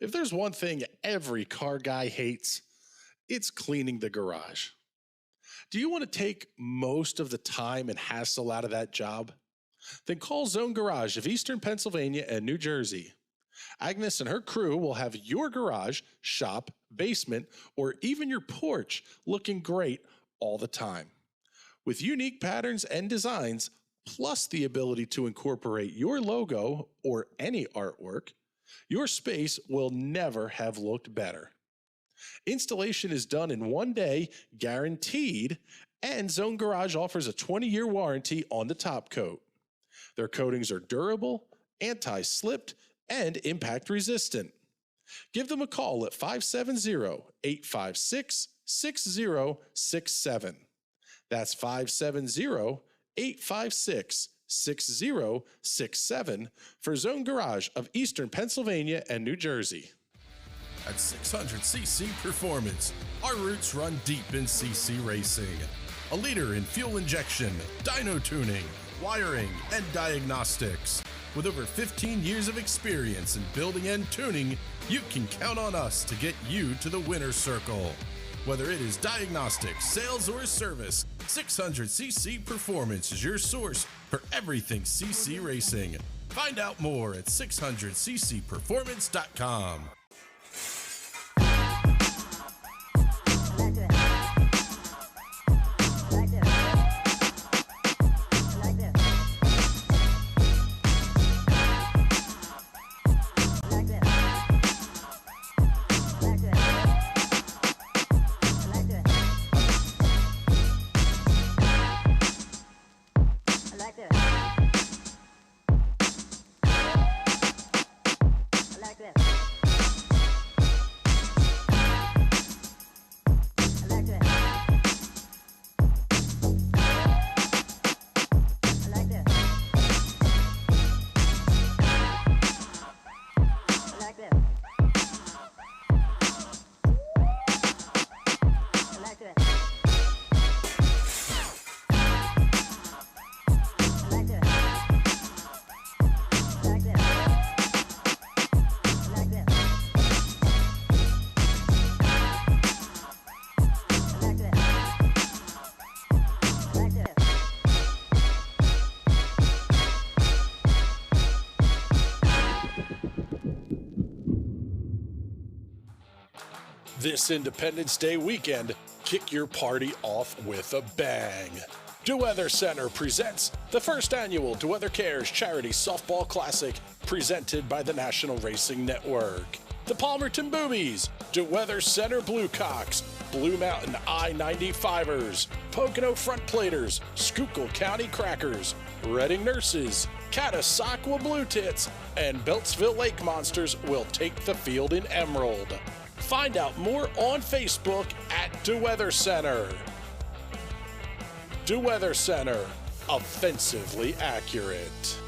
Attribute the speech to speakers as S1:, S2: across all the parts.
S1: If there's one thing every car guy hates, it's cleaning the garage. Do you want to take most of the time and hassle out of that job? Then call Zone Garage of Eastern Pennsylvania and New Jersey. Agnes and her crew will have your garage, shop, basement, or even your porch looking great all the time. With unique patterns and designs, plus the ability to incorporate your logo or any artwork, your space will never have looked better. Installation is done in 1 day, guaranteed, and Zone Garage offers a 20-year warranty on the top coat. Their coatings are durable, anti-slipped, and impact resistant. Give them a call at 570-856-6067. That's 570-856-6067 for Zone Garage of Eastern Pennsylvania and New Jersey.
S2: At 600cc Performance, our roots run deep in CC racing. A leader in fuel injection, dyno tuning, wiring, and diagnostics. With over 15 years of experience in building and tuning, you can count on us to get you to the winner's circle. Whether it is diagnostics, sales, or service, 600cc Performance is your source for everything CC racing. Find out more at 600ccperformance.com.
S1: This Independence Day weekend, kick your party off with a bang. DeWeather Center presents the first annual DeWeather Cares Charity Softball Classic, presented by the National Racing Network. The Palmerton Boobies, DeWeather Center Bluecocks, Blue Mountain I-95ers, Pocono Front Platers, Schuylkill County Crackers, Reading Nurses, Catasauqua Blue Tits, and Beltsville Lake Monsters will take the field in Emerald. Find out more on Facebook at DeWeather Center. DeWeather Center, offensively accurate.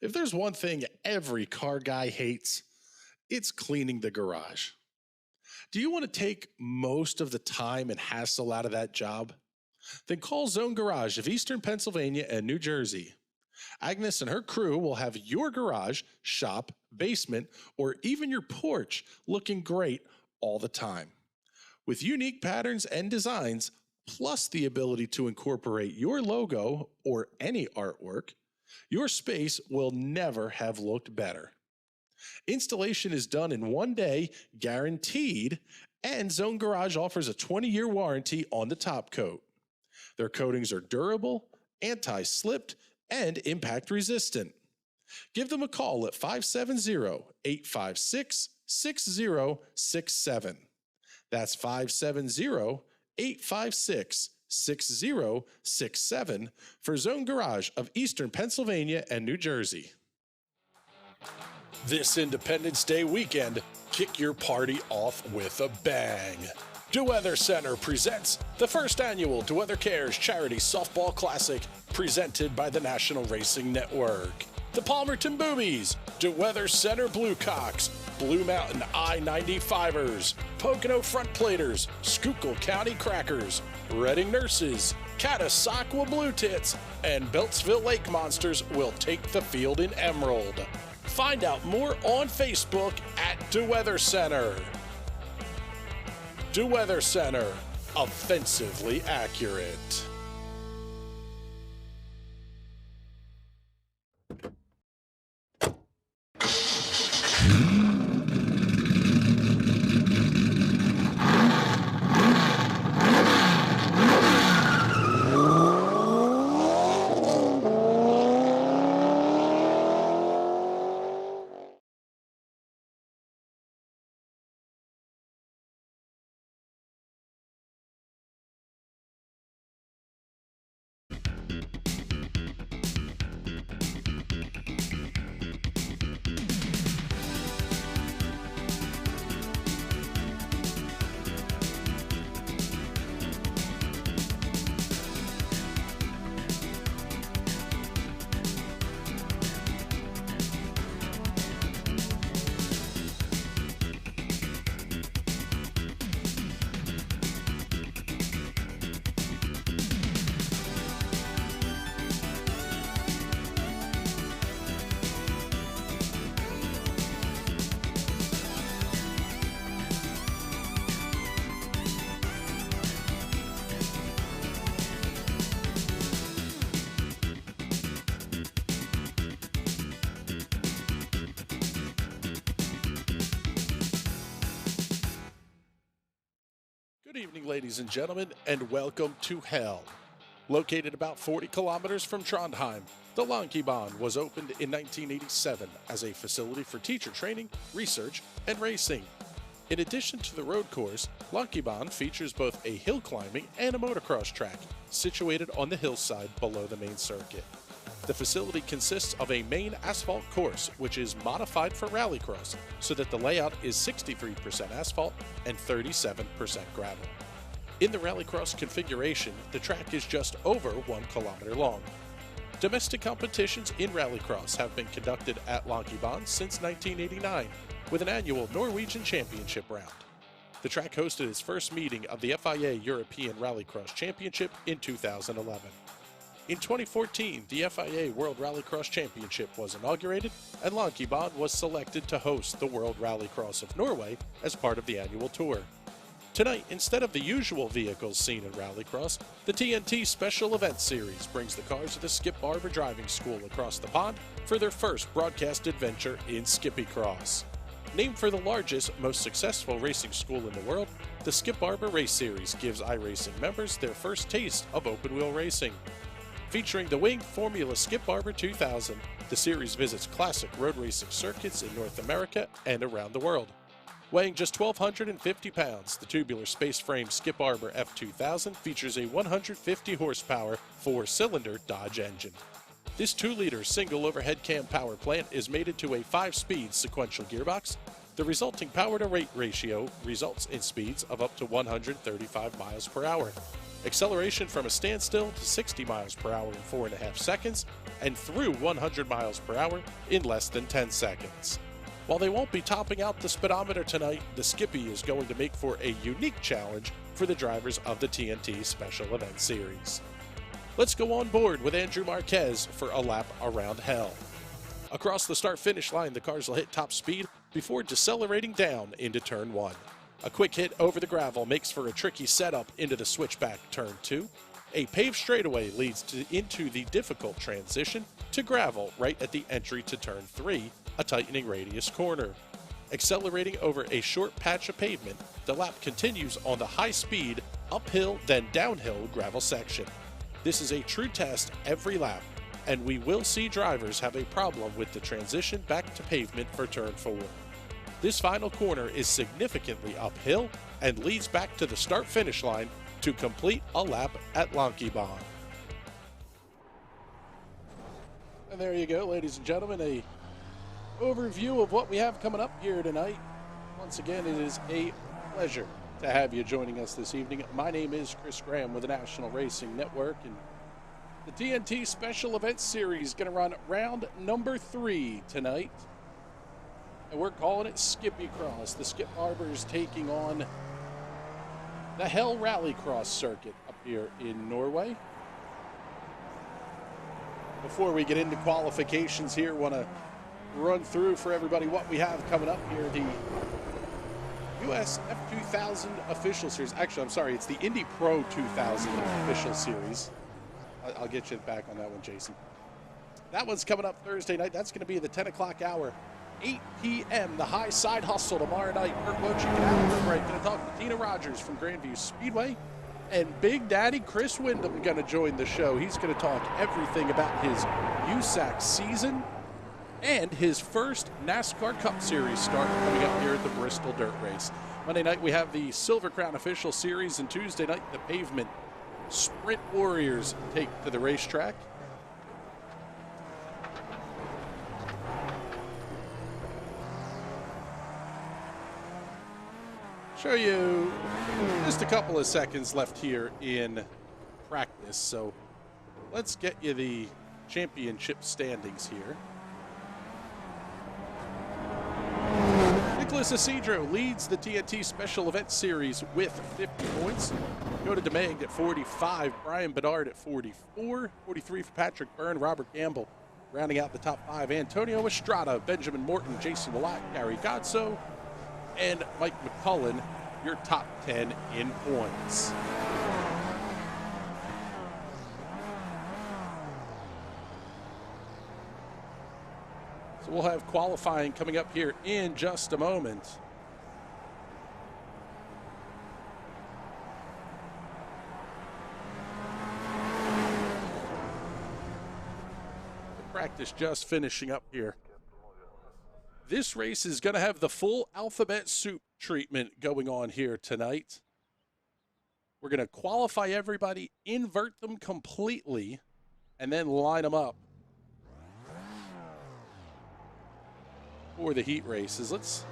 S1: If there's one thing every car guy hates, it's cleaning the garage. Do you want to take most of the time and hassle out of that job? Then call Zone Garage of Eastern Pennsylvania and New Jersey. Agnes and her crew will have your garage, shop, basement, or even your porch looking great all the time. With unique patterns and designs, plus the ability to incorporate your logo or any artwork, your space will never have looked better. Installation is done in 1 day, guaranteed, and Zone Garage offers a 20-year warranty on the top coat. Their coatings are durable, anti-slipped, and impact resistant. Give them a call at 570-856-6067. That's 570-856-6067 for Zone Garage of Eastern Pennsylvania and New Jersey. This Independence Day weekend, kick your party off with a bang. DeWeather Center presents the first annual DeWeather Cares Charity Softball Classic presented by the National Racing Network. The Palmerton Boobies, DeWeather Center Bluecocks, Blue Mountain I-95ers, Pocono Front Platers, Schuylkill County Crackers, Reading Nurses, Catasauqua Blue Tits, and Beltsville Lake Monsters will take the field in Emerald. Find out more on Facebook at DeWeather Center. DeWeather Center, offensively accurate. Good evening, ladies and gentlemen, and welcome to Hell. Located about 40 kilometers from Trondheim, the Lankebaan was opened in 1987 as a facility for teacher training, research, and racing. In addition to the road course, Lankebaan features both a hill climbing and a motocross track situated on the hillside below the main circuit. The facility consists of a main asphalt course, which is modified for rallycross, so that the layout is 63% asphalt and 37% gravel. In the rallycross configuration, the track is just over 1 kilometer long. Domestic competitions in rallycross have been conducted at Lankebaan since 1989, with an annual Norwegian Championship round. The track hosted its first meeting of the FIA European Rallycross Championship in 2011. In 2014, the FIA World Rallycross Championship was inaugurated, and Lankebaan was selected to host the World Rallycross of Norway as part of the annual tour. Tonight, instead of the usual vehicles seen in Rallycross, the TNT Special Events Series brings the cars of the Skip Barber Driving School across the pond for their first broadcast adventure in Skippycross. Named for the largest, most successful racing school in the world, the Skip Barber Race Series gives iRacing members their first taste of open-wheel racing. Featuring the winged Formula Skip Barber 2000, the series visits classic road racing circuits in North America and around the world. Weighing just 1,250 pounds, the tubular space-frame Skip Barber F2000 features a 150 horsepower, 4-cylinder Dodge engine. This 2-liter single overhead cam power plant is mated to a 5-speed sequential gearbox. The resulting power-to-weight ratio results in speeds of up to 135 miles per hour. Acceleration from a standstill to 60 miles per hour in 4.5 seconds, and through 100 miles per hour in less than 10 seconds. While they won't be topping out the speedometer tonight, the Skippy is going to make for a unique challenge for the drivers of the TNT Special Events Series. Let's go on board with Andrew Marquez for a lap around Hell. Across the start-finish line, the cars will hit top speed before decelerating down into turn 1. A quick hit over the gravel makes for a tricky setup into the switchback turn 2. A paved straightaway leads into the difficult transition to gravel right at the entry to turn 3, a tightening radius corner. Accelerating over a short patch of pavement, the lap continues on the high-speed, uphill then downhill gravel section. This is a true test every lap, and we will see drivers have a problem with the transition back to pavement for turn 4. This final corner is significantly uphill and leads back to the start-finish line to complete a lap at Lankebaan. And there you go, ladies and gentlemen, a overview of what we have coming up here tonight. Once again, it is a pleasure to have you joining us this evening. My name is Chris Graham with the National Racing Network, and the TNT Special Events Series is going to run round number 3 tonight. And we're calling it Skippycross. The Skip Barber is taking on the Hell Rallycross circuit up here in Norway. Before we get into qualifications here, want to run through for everybody what we have coming up here. The US F2000 Official Series. Actually, I'm sorry, it's the Indy Pro 2000 Official Series. I'll get you back on that one, Jason. That one's coming up Thursday night. That's going to be the 10 o'clock hour. 8 p.m. The High Side Hustle tomorrow night. Kirk Wojcik and Alan Bright going to talk to Tina Rogers from Grandview Speedway. And Big Daddy Chris Windham going to join the show. He's going to talk everything about his USAC season and his first NASCAR Cup Series start coming up here at the Bristol Dirt Race. Monday night we have the Silver Crown Official Series, and Tuesday night the Pavement Sprint Warriors take to the racetrack. Show you just a couple of seconds left here in practice, so let's get you the championship standings here. Nicholas Isidro leads the TNT Special Events Series with 50 points. Go to DeMeg at 45, Brian Bedard at 44, 43 for Patrick Byrne, Robert Gamble rounding out the top 5, Antonio Estrada, Benjamin Morton, Jason Willott, Gary Godso, and Mike McCullen, your top 10 in points. So we'll have qualifying coming up here in just a moment. The practice just finishing up here. This race is going to have the full alphabet soup treatment going on here tonight. We're going to qualify everybody, invert them completely, and then line them up for the heat races. Let's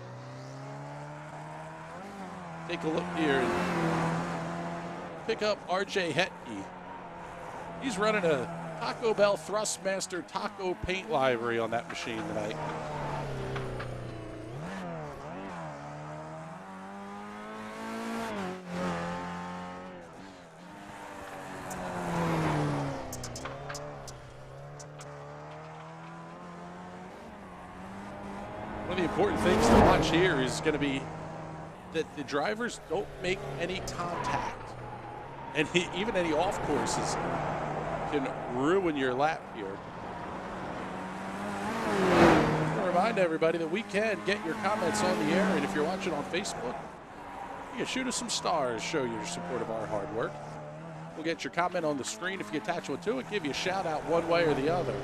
S1: take a look here and pick up RJ Hetke. He's running a Taco Bell Thrustmaster Taco Paint Library on that machine tonight. One of the important things to watch here is going to be that the drivers don't make any contact. And even any off courses can ruin your lap here. I want to remind everybody that we can get your comments on the air, and if you're watching on Facebook, you can shoot us some stars, show your support of our hard work. We'll get your comment on the screen if you attach one to it, give you a shout out one way or the other.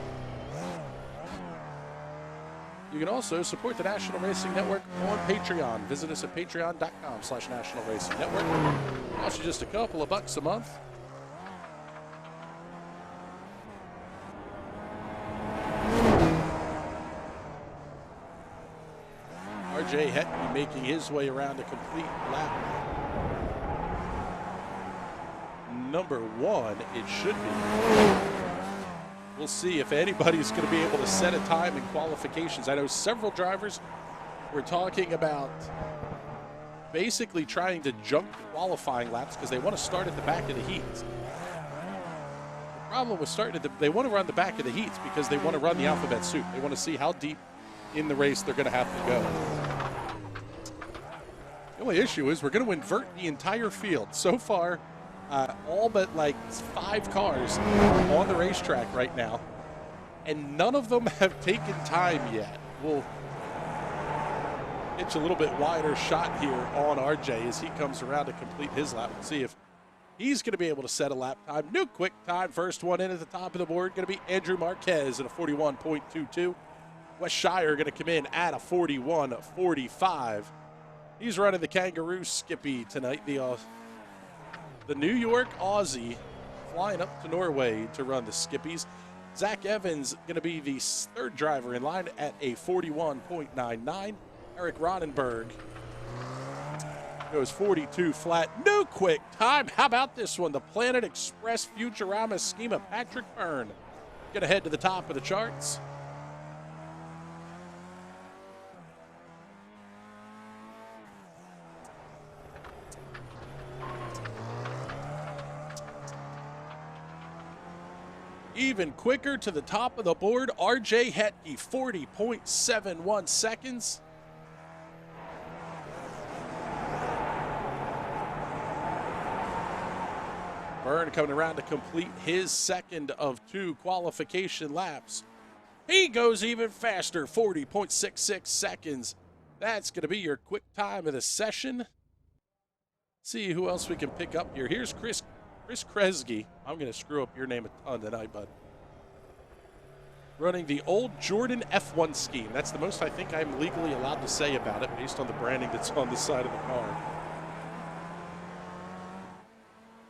S1: You can also support the National Racing Network on Patreon. Visit us at patreon.com/National Racing Network. It costs you just a couple of bucks a month. RJ Hetke making his way around a complete lap. number 1, it should be. We'll see if anybody's going to be able to set a time in qualifications. I know several drivers were talking about basically trying to jump the qualifying laps because they want to start at the back of the heats. The problem with starting at they want to run the back of the heats because they want to run the alphabet soup. They want to see how deep in the race they're going to have to go. The only issue is we're going to invert the entire field. So far, all but like 5 cars on the racetrack right now, and none of them have taken time yet. We'll pitch a little bit wider shot here on RJ as he comes around to complete his lap. We'll see if he's going to be able to set a lap time. New quick time. First one in at the top of the board going to be Andrew Marquez at a 41.22. Wes Shire going to come in at a 41.45. He's running the Kangaroo Skippy tonight. The New York Aussie flying up to Norway to run the Skippies. Zach Evans going to be the 3rd driver in line at a 41.99. Eric Ronenberg goes 42 flat. New quick time. How about this one? The Planet Express Futurama schema. Patrick Byrne going to head to the top of the charts. Even quicker to the top of the board, RJ Hetke, 40.71 seconds. Byrne coming around to complete his 2nd of 2 qualification laps. He goes even faster, 40.66 seconds. That's going to be your quick time of the session. See who else we can pick up here. Here's Chris Kresge. I'm going to screw up your name a ton tonight, bud. Running the old Jordan F1 scheme. That's the most I think I'm legally allowed to say about it based on the branding that's on the side of the car.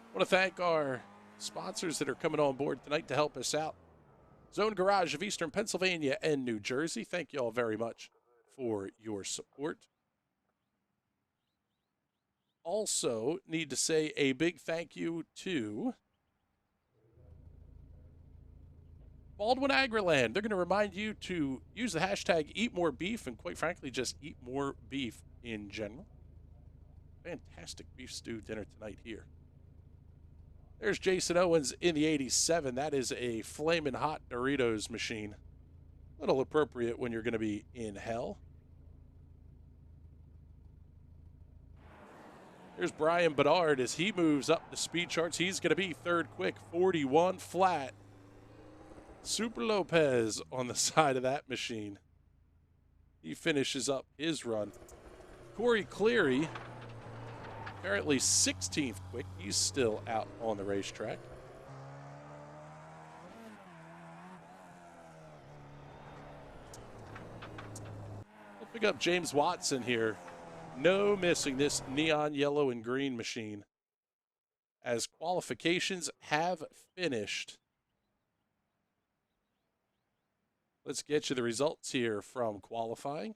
S1: I want to thank our sponsors that are coming on board tonight to help us out. Zone Garage of Eastern Pennsylvania and New Jersey. Thank you all very much for your support. Also need to say a big thank you to Baldwin Agriland. They're going to remind you to use the hashtag #EatMoreBeef and, quite frankly, just eat more beef in general. Fantastic beef stew dinner tonight here. There's Jason Owens in the 87. That is a flaming hot Doritos machine. A little appropriate when you're going to be in hell. There's Brian Bedard as he moves up the speed charts. He's going to be 3rd quick, 41 flat. Super Lopez on the side of that machine. He finishes up his run. Corey Cleary, apparently 16th quick. He's still out on the racetrack. We'll pick up James Watson here. No missing this neon yellow and green machine as qualifications have finished. Let's get you the results here from qualifying.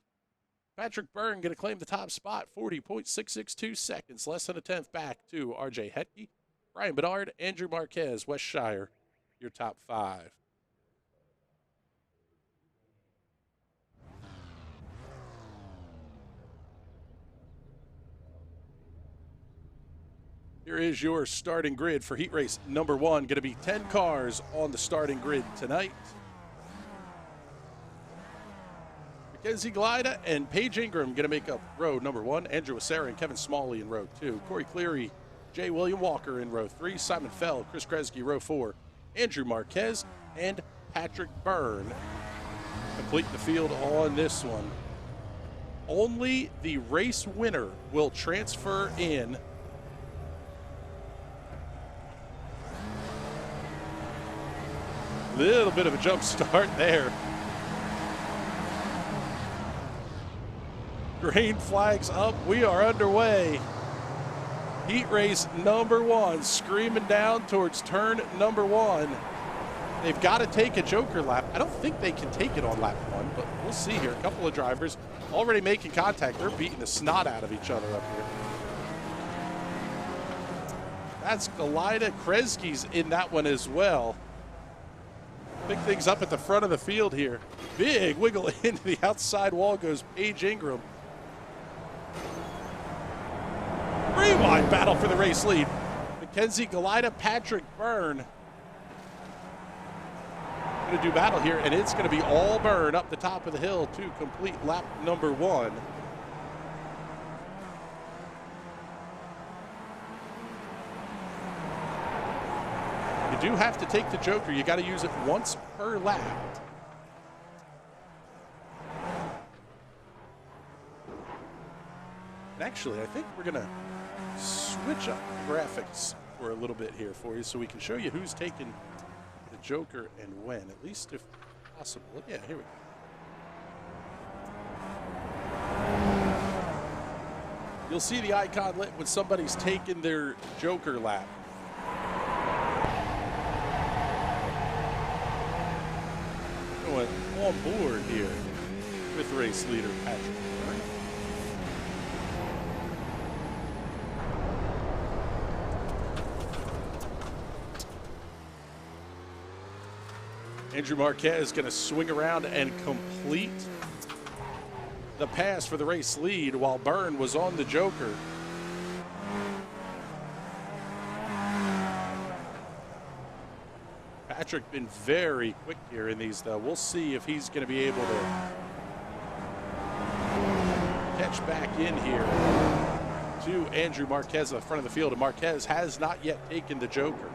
S1: Patrick Byrne going to claim the top spot, 40.662 seconds, less than a tenth back to RJ Hetke. Brian Bedard, Andrew Marquez, Wes Shire, your top 5. Here is your starting grid for heat race number 1. Going to be 10 cars on the starting grid tonight. Mackenzie Glida and Paige Ingram going to make up row number 1. Andrew Acera and Kevin Smalley in row 2. Corey Cleary, J. William Walker in row 3. Simon Fell, Chris Kresge, row 4. Andrew Marquez and Patrick Byrne complete the field on this one. Only the race winner will transfer in. Little bit of a jump start there. Green flags up. We are underway. Heat race number 1, screaming down towards turn number 1. They've got to take a joker lap. I don't think they can take it on lap 1, but we'll see here. A couple of drivers already making contact. They're beating the snot out of each other up here.
S3: That's Galida. Kresge's in that one as well. Big things up at the front of the field here. Big wiggle into the outside wall goes Paige Ingram. Rewind battle for the race lead. Mackenzie Galida, Patrick Byrne. Going to do battle here, and it's going to be all Byrne up the top of the hill to complete lap number 1. You do have to take the Joker. You got to use it once per lap. And actually, I think we're going to switch up the graphics for a little bit here for you so we can show you who's taking the Joker and when, at least if possible. Yeah, here we go. You'll see the icon lit when somebody's taking their Joker lap. Going on board here with race leader Patrick Byrne. Andrew Marquez going to swing around and complete the pass for the race lead while Byrne was on the Joker. Patrick been very quick here in these, though. We'll see if he's going to be able to catch back in here to Andrew Marquez at the front of the field. And Marquez has not yet taken the Joker.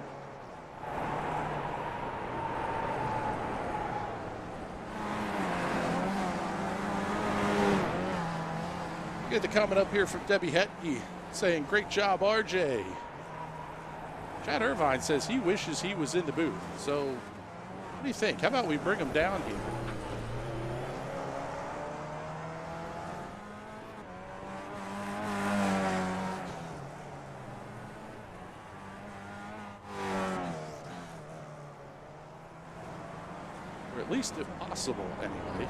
S3: Get the comment up here from Debbie Hetke saying, great job, RJ. Chad Irvine says he wishes he was in the booth. So what do you think? How about we bring him down here? Or at least if possible, anyway.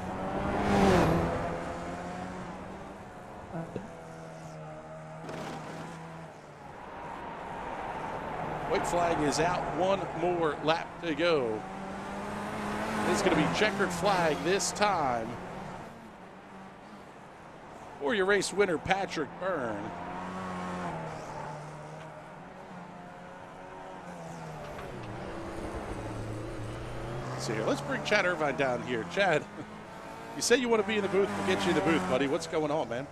S3: White flag is out. One more lap to go. It's going to be checkered flag this time for your race winner, Patrick Byrne. Let's see here. Let's bring Chad Irvine down here. Chad, you say you want to be in the booth. We'll get you in the booth, buddy. What's going on, man?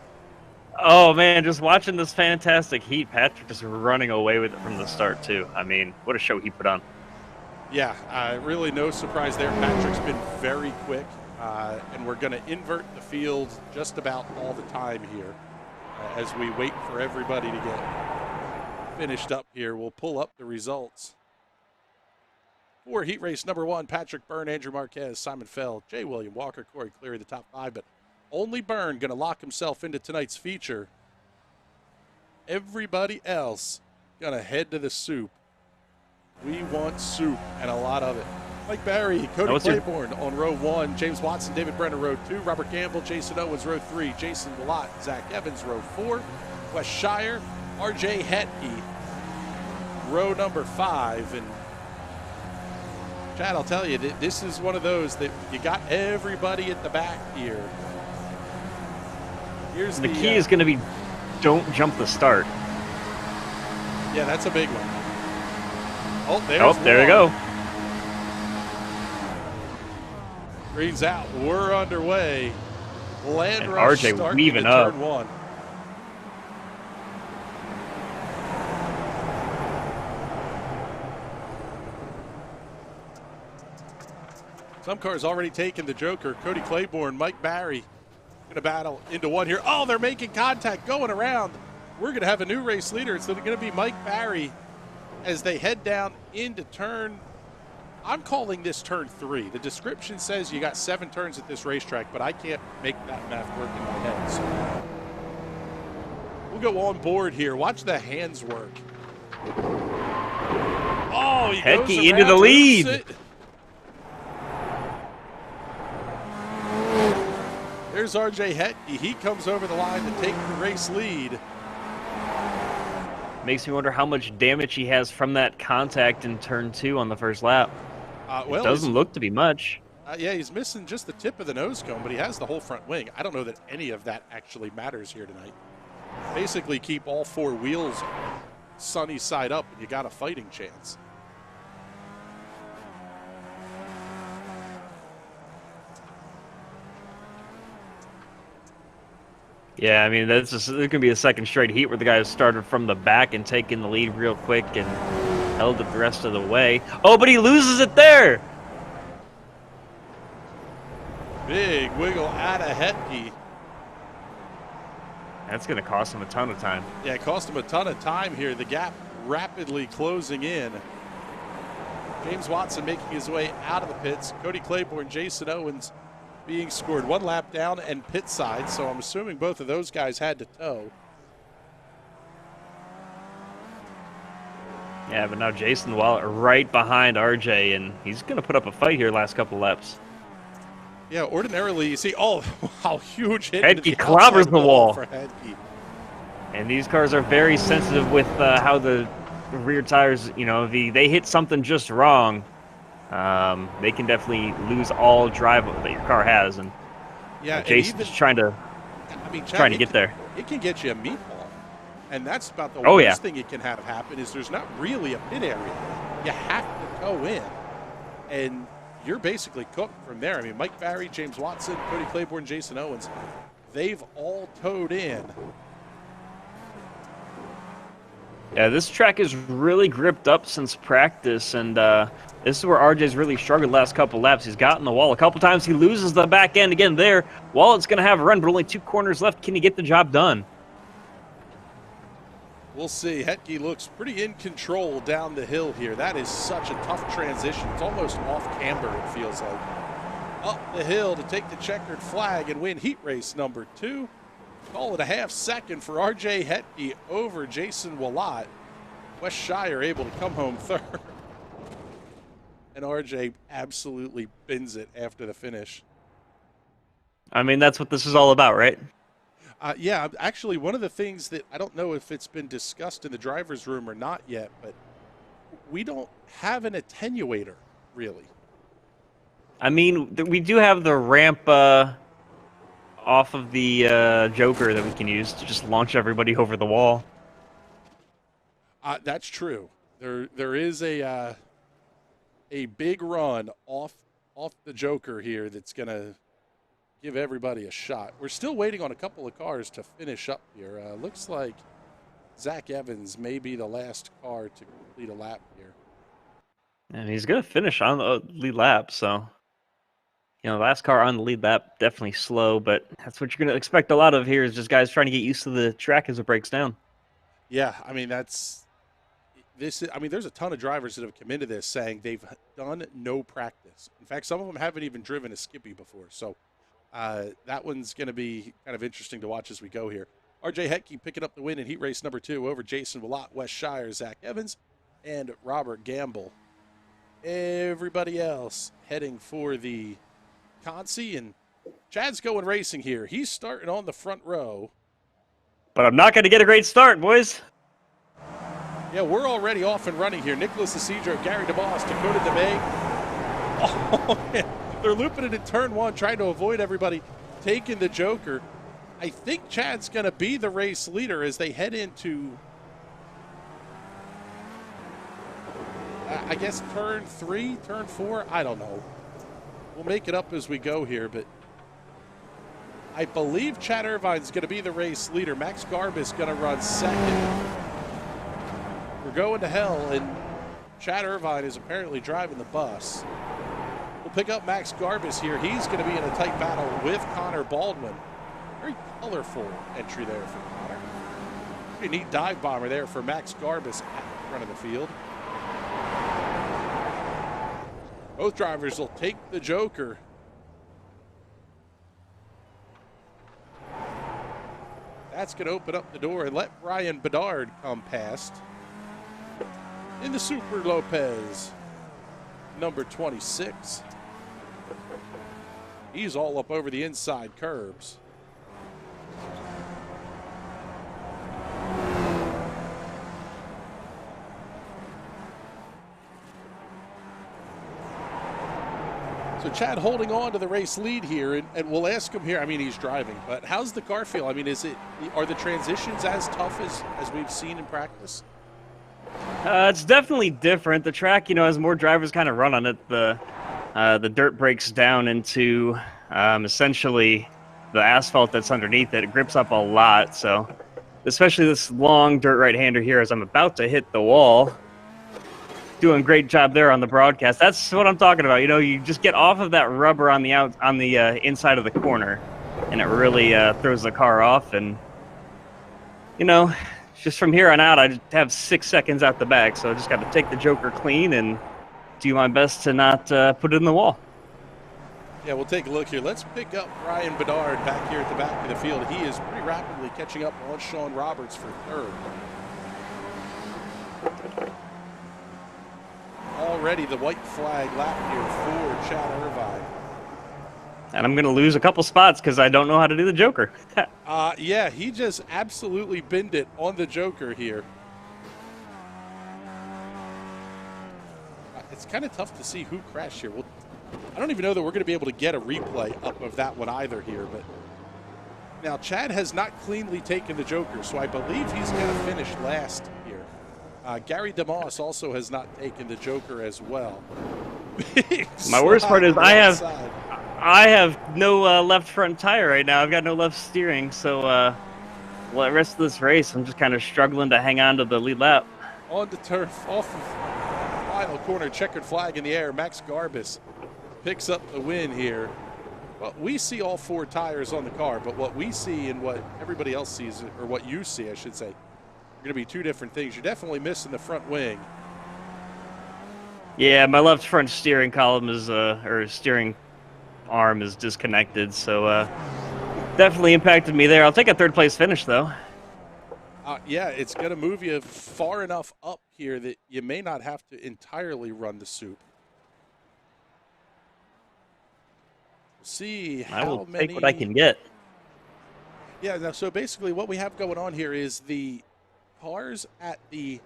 S4: Oh, man, just watching this fantastic heat. Patrick just running away with it from the start, too. I mean, what a show he put on.
S3: Yeah, really no surprise there. Patrick's been very quick, and we're going to invert the field just about all the time here as we wait for everybody to get finished up here. We'll pull up the results. For heat race number 1, Patrick Byrne, Andrew Marquez, Simon Feld, Jay William Walker, Corey Cleary, the top 5, but only Byrne going to lock himself into tonight's feature. Everybody else going to head to the soup. We want soup and a lot of it. Mike Barry, Cody Claiborne on row 1, James Watson, David Brenner, row 2, Robert Gamble, Jason Owens, row 3, Jason Willott, Zach Evans, row 4, Wes Shire, RJ Hetke, row number 5. And Chad, I'll tell you, this is one of those that you got everybody at the back here. Here's
S4: the key is going to be don't jump the start.
S3: Yeah, that's a big one. Oh,
S4: there we go.
S3: Green's out. We're underway. Land
S4: and
S3: rush
S4: RJ weaving up.
S3: Turn 1. Some cars already taken the Joker. Cody Claiborne, Mike Barry going to battle into one here. Oh, they're making contact going around. We're going to have a new race leader. It's going to be Mike Barry as they head down into turn. I'm calling this turn 3. The description says you got 7 turns at this racetrack, but I can't make that math work in my head. So we'll go on board here. Watch the hands work. Oh, he goes
S4: Hetke into the lead.
S3: There's RJ Hetke. He comes over the line to take the race lead.
S4: Makes me wonder how much damage he has from that contact in turn 2 on the first lap.
S3: Well,
S4: it doesn't look to be much.
S3: Yeah, he's missing just the tip of the nose cone, but he has the whole front wing. I don't know that any of that actually matters here tonight. Basically, keep all 4 wheels sunny side up, and you got a fighting chance.
S4: Yeah, I mean, that's just, there can be a second straight heat where the guy started from the back and taking the lead real quick and held it the rest of the way. Oh, but he loses it there!
S3: Big wiggle out of Hetke.
S4: That's going to cost him a ton of time.
S3: Yeah, it cost him a ton of time here. The gap rapidly closing in. James Watson making his way out of the pits. Cody Claiborne, Jason Owens being scored 1 lap down and pit side, so I'm assuming both of those guys had to tow.
S4: Yeah, but now Jason Wallet right behind RJ, and he's going to put up a fight here last couple laps.
S3: Yeah, ordinarily you see, oh, how huge hit.
S4: Hetke clobbers the wall.
S3: For Hetke.
S4: And these cars are very sensitive with how the rear tires, you know, they hit something just wrong. They can definitely lose all drive that your car has, and
S3: yeah,
S4: Jason's just trying to get there.
S3: It can get you a meatball, and that's about the
S4: worst
S3: thing it can have happen is there's not really a pit area. You have to go in, and you're basically cooked from there. I mean, Mike Barry, James Watson, Cody Claiborne, Jason Owens, they've all towed in.
S4: Yeah, this track is really gripped up since practice, and this is where RJ's really struggled the last couple laps. He's gotten the wall a couple times. He loses the back end again there. Wallet's going to have a run, but only 2 corners left. Can he get the job done?
S3: We'll see. Hetke looks pretty in control down the hill here. That is such a tough transition. It's almost off camber, it feels like. Up the hill to take the checkered flag and win heat race number 2. Call it a half second for RJ Hetke over Jason Willott. West Shire able to come home third. And RJ absolutely bins it after the finish.
S4: I mean, that's what this is all about, right?
S3: Yeah, actually, one of the things that I don't know if it's been discussed in the driver's room or not yet, but we don't have an attenuator, really.
S4: I mean, we do have the ramp off of the Joker that we can use to just launch everybody over the wall.
S3: That's true. There is a big run off the Joker here that's going to give everybody a shot. We're still waiting on a couple of cars to finish up here. Looks like Zach Evans may be the last car to complete a lap here.
S4: And he's going to finish on the lead lap, so... You know, last car on the lead lap, definitely slow, but that's what you're going to expect a lot of here is just guys trying to get used to the track as it breaks down.
S3: Yeah, I mean, there's a ton of drivers that have come into this saying they've done no practice. In fact, some of them haven't even driven a Skippy before, so that one's going to be kind of interesting to watch as we go here. RJ Hetke picking up the win in heat race number 2 over Jason Willott, West Shire, Zach Evans, and Robert Gamble. Everybody else heading for the Consi, and Chad's going racing here. He's starting on the front row.
S4: But I'm not going to get a great start, boys.
S3: Yeah, we're already off and running here. Nicholas Isidro, Gary DeBoss, Dakota DeBay. Oh, man. They're looping it in turn 1, trying to avoid everybody taking the Joker. I think Chad's going to be the race leader as they head into, I guess, turn 3, turn 4. I don't know. We'll make it up as we go here, but I believe Chad Irvine's going to be the race leader. Max Garbus going to run second. We're going to hell, and Chad Irvine is apparently driving the bus. We'll pick up Max Garbus here. He's going to be in a tight battle with Connor Baldwin. Very colorful entry there for Connor. Pretty neat dive bomber there for Max Garbus at the front of the field. Both drivers will take the Joker. That's going to open up the door and let Brian Bedard come past. In the Super Lopez, number 26. He's all up over the inside curbs. So Chad holding on to the race lead here, and we'll ask him here. I mean, he's driving, but how's the car feel? I mean, are the transitions as tough as we've seen in practice?
S4: It's definitely different. The track, as more drivers kind of run on it, the dirt breaks down into essentially the asphalt that's underneath it. It grips up a lot, so especially this long dirt right-hander here as I'm about to hit the wall. Doing a great job there on the broadcast. That's what I'm talking about. You just get off of that rubber on the inside of the corner, and it really throws the car off. And just from here on out, I just have 6 seconds out the back, so I just got to take the Joker clean and do my best to not put it in the wall.
S3: Yeah, we'll take a look here. Let's pick up Brian Bedard back here at the back of the field. He is pretty rapidly catching up on Sean Roberts for third. Already the white flag lap here for Chad Irvine.
S4: And I'm going to lose a couple spots because I don't know how to do the Joker.
S3: Yeah, he just absolutely binned it on the Joker here. It's kind of tough to see who crashed here. I don't even know that we're going to be able to get a replay up of that one either here. But now Chad has not cleanly taken the Joker, so I believe he's going to finish last here. Gary DeMoss also has not taken the Joker as well.
S4: My worst part is I have no left front tire right now. I've got no left steering, so the rest of this race, I'm just kind of struggling to hang on to the lead lap.
S3: On the turf, off of final corner, checkered flag in the air. Max Garbus picks up the win here. Well, we see all 4 tires on the car, but what we see and what everybody else sees, or what you see, I should say, are going to be 2 different things. You're definitely missing the front wing.
S4: Yeah, my left front steering column is, or steering arm is disconnected, so definitely impacted me there. I'll take a 3rd place finish, though.
S3: Yeah, it's going to move you far enough up here that you may not have to entirely run the soup. See how
S4: I will
S3: many...
S4: take what I can get.
S3: Yeah, now, so basically what we have going on here is the cars at the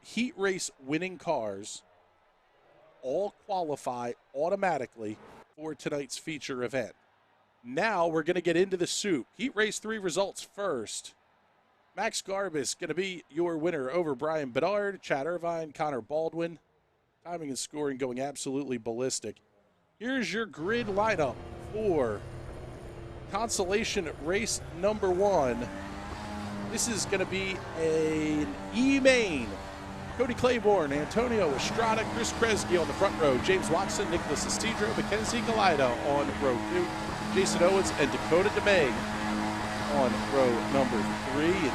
S3: heat race winning cars all qualify automatically for tonight's feature event. Now we're going to get into the soup. Heat race 3 results first. Max Garbus going to be your winner over Brian Bedard, Chad Irvine, Connor Baldwin. Timing and scoring going absolutely ballistic. Here's your grid lineup for Consolation race number 1. This is going to be an E-Main. Cody Claiborne, Antonio Estrada, Chris Kresge on the front row, James Watson, Nicholas Estidro, Mackenzie Galida on row 2, Jason Owens and Dakota DeMay on row number 3.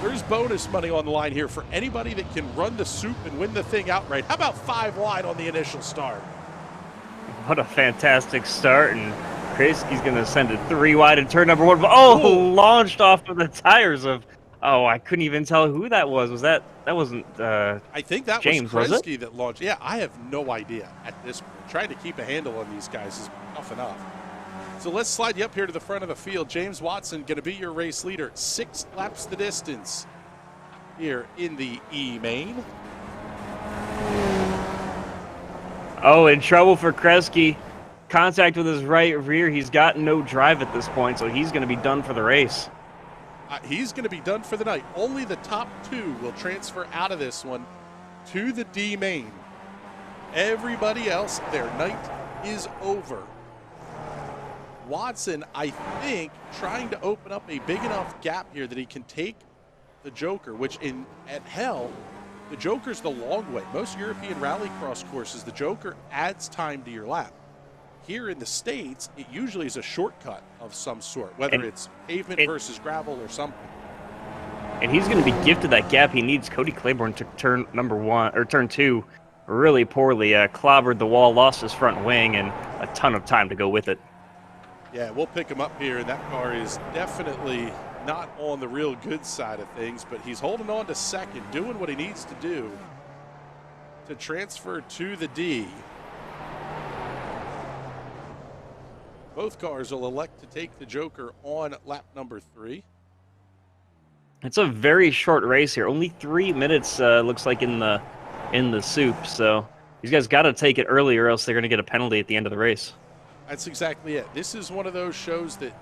S3: There's bonus money on the line here for anybody that can run the soup and win the thing outright. How about 5 wide on the initial start?
S4: What a fantastic start, and Kresge's going to send it 3 wide in turn number 1. Oh, launched off of the tires of... Oh, I couldn't even tell who that was. That wasn't
S3: I think that
S4: James,
S3: was
S4: was
S3: Kresge that launched. Yeah, I have no idea at this point. Trying to keep a handle on these guys is tough enough. So let's slide you up here to the front of the field. James Watson going to be your race leader. 6 laps the distance here in the E-Main.
S4: Oh, in trouble for Kresge. Contact with his right rear. He's got no drive at this point, so he's going to be done for the race.
S3: He's going to be done for the night. Only the top 2 will transfer out of this one to the D-Main. Everybody else, their night is over. Watson, I think, trying to open up a big enough gap here that he can take the Joker, which at Hell, the Joker's the long way. Most European rallycross courses, the Joker adds time to your lap. Here in the States, it usually is a shortcut of some sort, whether it's pavement versus gravel or something.
S4: And he's going to be gifted that gap he needs. Cody Claiborne took turn 2 really poorly, clobbered the wall, lost his front wing, and a ton of time to go with it.
S3: Yeah, we'll pick him up here, and that car is definitely not on the real good side of things, but he's holding on to second, doing what he needs to do to transfer to the D. Both cars will elect to take the Joker on lap number 3.
S4: It's a very short race here. Only 3 minutes, looks like, in the in the soup. So these guys got to take it early, or else they're going to get a penalty at the end of the race.
S3: That's exactly it. This is one of those shows that,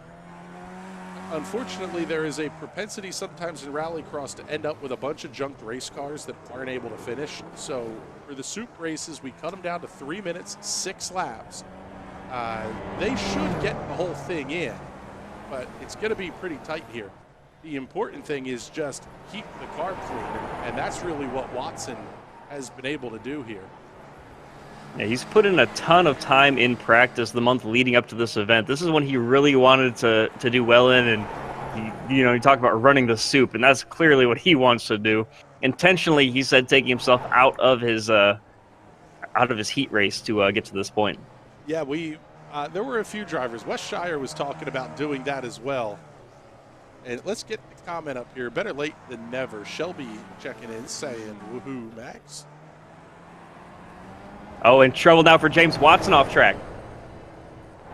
S3: unfortunately, there is a propensity sometimes in rallycross to end up with a bunch of junked race cars that aren't able to finish. So for the soup races, we cut them down to 3 minutes, 6 laps. They should get the whole thing in, but it's going to be pretty tight here. The important thing is just keep the car clean, and that's really what Watson has been able to do here.
S4: Yeah, he's put in a ton of time in practice the month leading up to this event. This is when he really wanted to do well in, and he talked about running the soup, and that's clearly what he wants to do. Intentionally, he said, taking himself out of his heat race to get to this point.
S3: Yeah, there were a few drivers. Wes Shire was talking about doing that as well. And let's get the comment up here. Better late than never. Shelby checking in, saying, woohoo, Max.
S4: Oh, and trouble now for James Watson off track.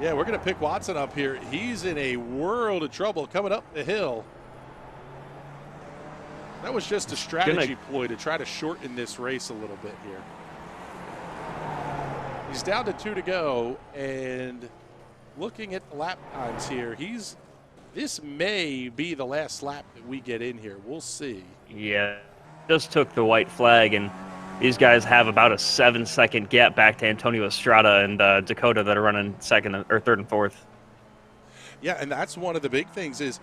S3: Yeah, we're going to pick Watson up here. He's in a world of trouble coming up the hill. That was just a strategy ploy to try to shorten this race a little bit here. He's down to 2 to go, and looking at the lap times here, this may be the last lap that we get in here. We'll see.
S4: Yeah, just took the white flag, and these guys have about a 7-second gap back to Antonio Estrada and Dakota that are running third and fourth.
S3: Yeah, and that's one of the big things is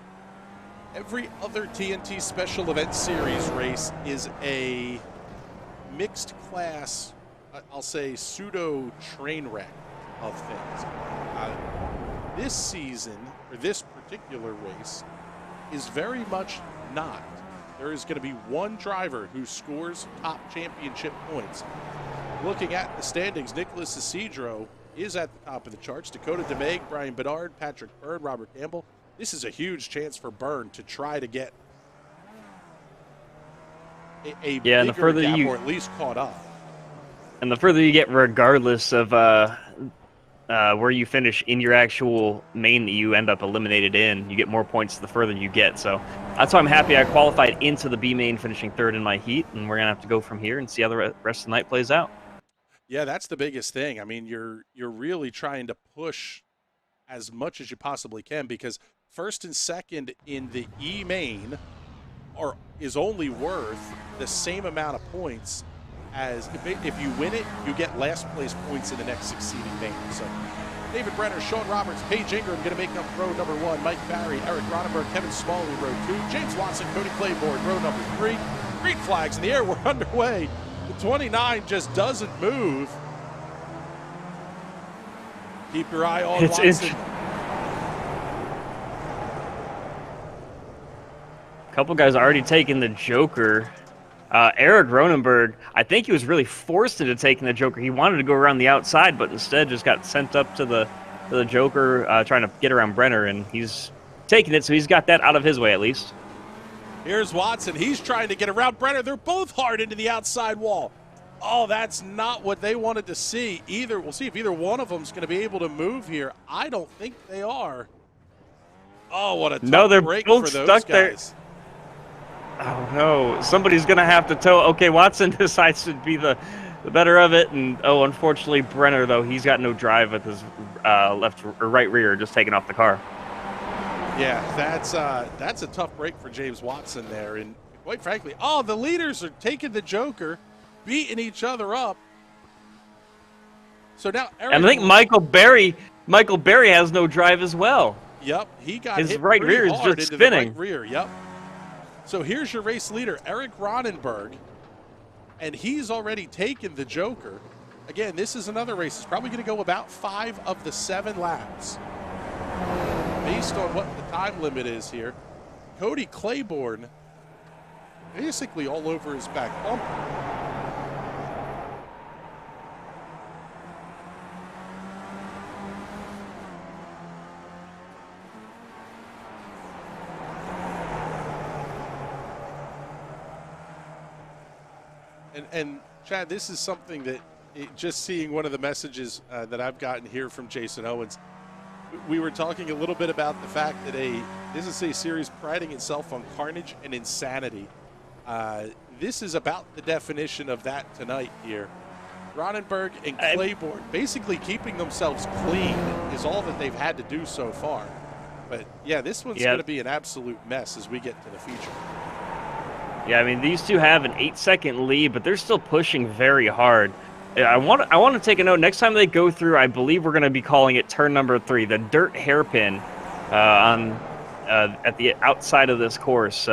S3: every other TNT Special Events Series race is a mixed class, I'll say pseudo train wreck of things. This season, or this particular race, is very much not. There is going to be one driver who scores top championship points. Looking at the standings, Nicholas Isidro is at the top of the charts. Dakota DeMague, Brian Bedard, Patrick Byrne, Robert Campbell. This is a huge chance for Byrne to try to get a bigger gap, or at least caught up.
S4: And the further you get, regardless of where you finish in your actual main that you end up eliminated in, you get more points the further you get. So that's why I'm happy I qualified into the B main, finishing third in my heat, and we're going to have to go from here and see how the rest of the night plays out.
S3: Yeah, that's the biggest thing. I mean, you're really trying to push as much as you possibly can, because first and second in the E main is only worth the same amount of points as if you win it, you get last place points in the next succeeding main. So David Brenner, Sean Roberts, Paige Ingram going to make up row number 1. Mike Barry, Eric Ronenberg, Kevin Smalley, row 2. James Watson, Cody Claiborne, row number 3. Green flags in the air. We're underway. The 29 just doesn't move. Keep your eye on Watson.
S4: A couple guys already taking the Joker. Eric Ronenberg, I think he was really forced into taking the Joker. He wanted to go around the outside, but instead just got sent up to the Joker, trying to get around Brenner, and he's taking it, so he's got that out of his way at least.
S3: Here's Watson. He's trying to get around Brenner. They're both hard into the outside wall. Oh, that's not what they wanted to see either. We'll see if either one of them is going to be able to move here. I don't think they are. Oh, what a tough break for those guys.
S4: There. Oh, no. Somebody's going to have to tow. Okay, Watson decides to be the better of it. And, unfortunately, Brenner, though, he's got no drive with his left or right rear, just taking off the car.
S3: Yeah, that's a tough break for James Watson there. And quite frankly, the leaders are taking the Joker, beating each other up. So now Eric,
S4: and I think Michael Berry has no drive as well.
S3: Yep, he got
S4: his
S3: hit
S4: right rear is
S3: hard
S4: just
S3: into
S4: spinning.
S3: The right rear, yep. So here's your race leader, Eric Ronenberg, and he's already taken the Joker. Again, this is another race. It's probably going to go about 5 of the 7 laps, based on what the time limit is here. Cody Claiborne basically all over his back bumper. And Chad, this is something that just seeing one of the messages that I've gotten here from Jason Owens, we were talking a little bit about the fact that this is a series priding itself on carnage and insanity. this is about the definition of that tonight here. Ronenberg and Claiborne basically keeping themselves clean is all that they've had to do so far. But yeah, this one's going to be an absolute mess as we get to the feature.
S4: Yeah, I mean, these two have an 8-second lead, but they're still pushing very hard. I want to take a note. Next time they go through, I believe we're going to be calling it turn number 3, the dirt hairpin at the outside of this course.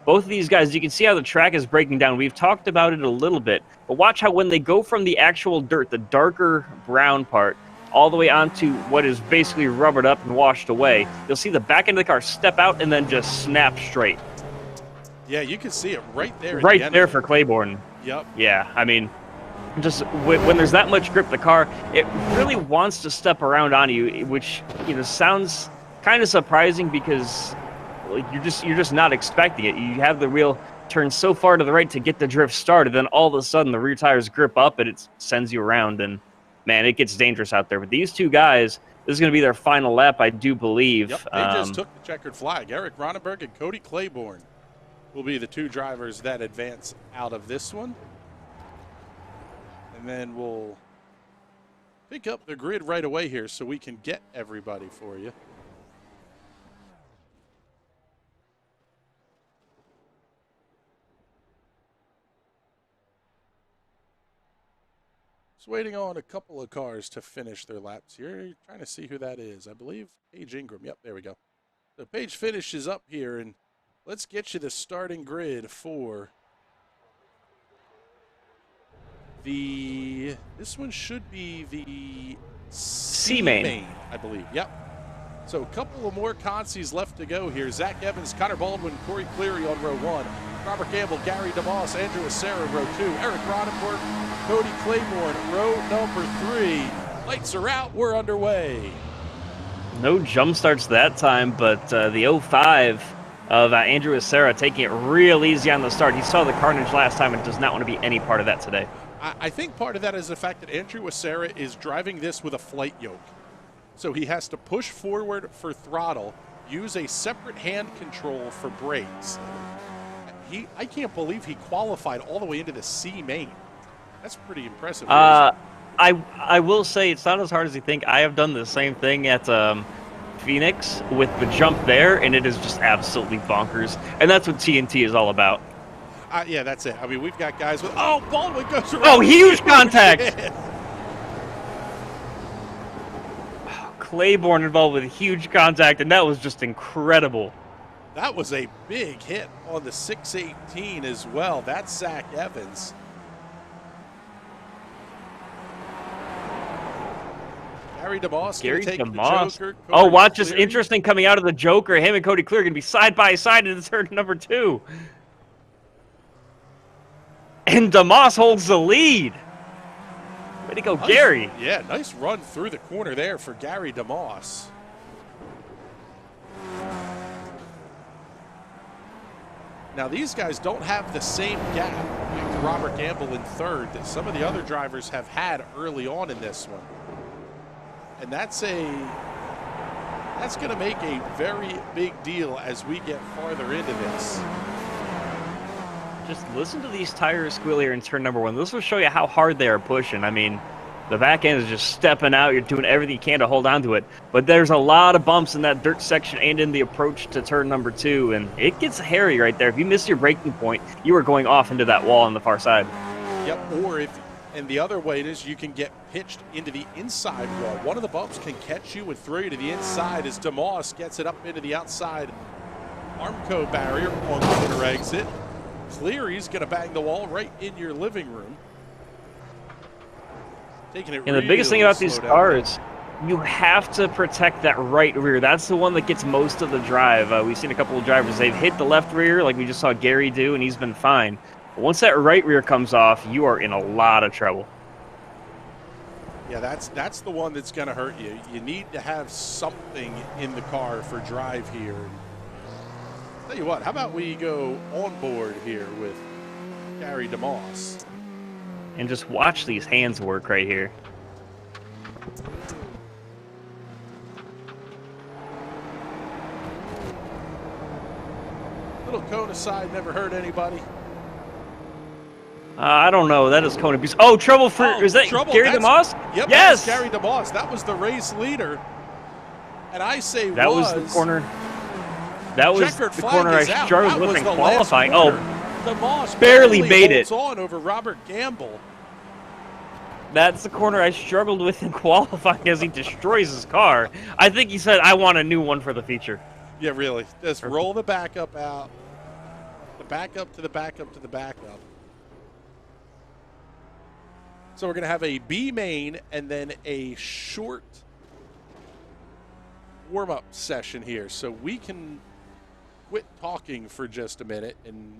S4: Both of these guys, you can see how the track is breaking down. We've talked about it a little bit, but watch how when they go from the actual dirt, the darker brown part, all the way onto what is basically rubbered up and washed away, you'll see the back end of the car step out and then just snap straight.
S3: Yeah, you can see it right there.
S4: Right there for Claiborne.
S3: Yep.
S4: Yeah, I mean, just when there's that much grip, the car, it really wants to step around on you, which, you know, sounds kind of surprising because you're just not expecting it. You have the wheel turn so far to the right to get the drift started, then all of a sudden the rear tires grip up and it sends you around, and man, it gets dangerous out there. But these two guys, this is going to be their final lap, I do believe.
S3: Yep, they just took the checkered flag. Eric Ronenberg and Cody Claiborne will be the two drivers that advance out of this one. And then we'll pick up the grid right away here so we can get everybody for you. Just waiting on a couple of cars to finish their laps here. You're trying to see who that is. I believe Paige Ingram. Yep, there we go. So Paige finishes up here, and let's get you the starting grid for this one should be the C main, I believe. Yep. So a couple of more consies left to go here. Zach Evans, Connor Baldwin, Corey Cleary on row 1. Robert Campbell, Gary DeMoss, Andrew Acera, row 2. Eric Ronenberg, Cody Claiborne, row number 3. Lights are out. We're underway.
S4: No jump starts that time, but the 05 of Andrew Acera taking it real easy on the start. He saw the carnage last time and does not want to be any part of that today.
S3: I think part of that is the fact that Andrew Acera is driving this with a flight yoke. So he has to push forward for throttle, use a separate hand control for brakes. I can't believe he qualified all the way into the C main. That's pretty impressive.
S4: I will say it's not as hard as you think. I have done the same thing at Phoenix with the jump there, and it is just absolutely bonkers. And that's what TNT is all about.
S3: Yeah, that's it. I mean, we've got guys with... Oh, Baldwin goes around.
S4: Oh, huge contact! Claiborne involved with huge contact, and that was just incredible.
S3: That was a big hit on the 618 as well. That's Zach Evans. Gary DeMoss. Oh, watch this. Interesting coming out of the Joker. Him and Cody Clear are going to be side by side in the turn number 2.
S4: And DeMoss holds the lead. Way to go,
S3: nice,
S4: Gary.
S3: Yeah, nice run through the corner there for Gary DeMoss. Now, these guys don't have the same gap with Robert Gamble in third that some of the other drivers have had early on in this one. And that's going to make a very big deal as we get farther into this.
S4: Just listen to these tires squeal here in turn number 1. This will show you how hard they are pushing. I mean, the back end is just stepping out. You're doing everything you can to hold on to it. But there's a lot of bumps in that dirt section and in the approach to turn number 2. And it gets hairy right there. If you miss your braking point, you are going off into that wall on the far side.
S3: Yep, and the other way it is you can get pitched into the inside wall. One of the bumps can catch you and throw you to the inside as DeMoss gets it up into the outside Armco barrier on the corner exit. Cleary's going to bang the wall right in your living room. Taking it. And
S4: the biggest thing about these cars, you have to protect that right rear. That's the one that gets most of the drive. We've seen a couple of drivers, they've hit the left rear like we just saw Gary do, and he's been fine. But once that right rear comes off, you are in a lot of trouble.
S3: Yeah, that's the one that's going to hurt you. You need to have something in the car for drive here. Tell you what, how about we go on board here with Gary DeMoss.
S4: And just watch these hands work right here.
S3: Little cone aside, never hurt anybody.
S4: I don't know. That is Coney Beast. Oh, trouble for is that
S3: trouble.
S4: Gary DeMoss?
S3: Yep,
S4: yes,
S3: that's Gary DeMoss. That was the race leader. And I say
S4: that was the corner. That was the corner I struggled with in qualifying. Oh,
S3: DeMoss
S4: barely made it.
S3: On over Robert Gamble.
S4: That's the corner I struggled with in qualifying as he destroys his car. I think he said, "I want a new one for the feature."
S3: Yeah, really. Just roll the backup out. The backup to the backup to the backup. So we're going to have a B main and then a short warm-up session here. So we can quit talking for just a minute and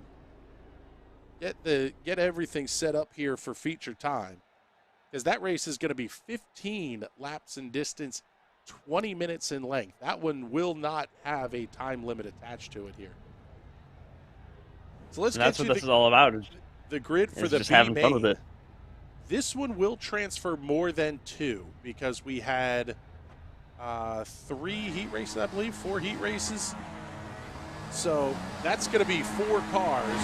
S3: get everything set up here for feature time. Because that race is going to be 15 laps in distance, 20 minutes in length. That one will not have a time limit attached to it here. So
S4: that's what this is all about.
S3: The grid for the
S4: just having fun with it.
S3: This one will transfer more than 2 because we had 3 heat races, I believe, 4 heat races. So that's going to be 4 cars.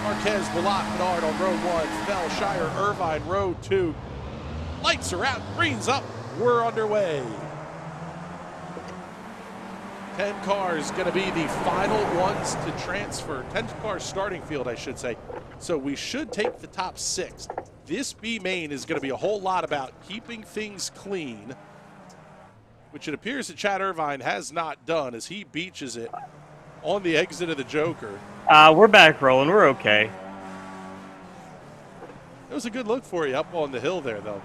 S3: Marquez, Willott, Menard on row 1, Fell, Shire, Irvine, row 2. Lights are out, green's up, we're underway. 10 cars going to be the final ones to transfer. 10 cars starting field, I should say. So we should take the top 6. This B main is going to be a whole lot about keeping things clean, which it appears that Chad Irvine has not done as he beaches it on the exit of the Joker.
S4: We're back rolling. We're okay.
S3: It was a good look for you up on the hill there, though.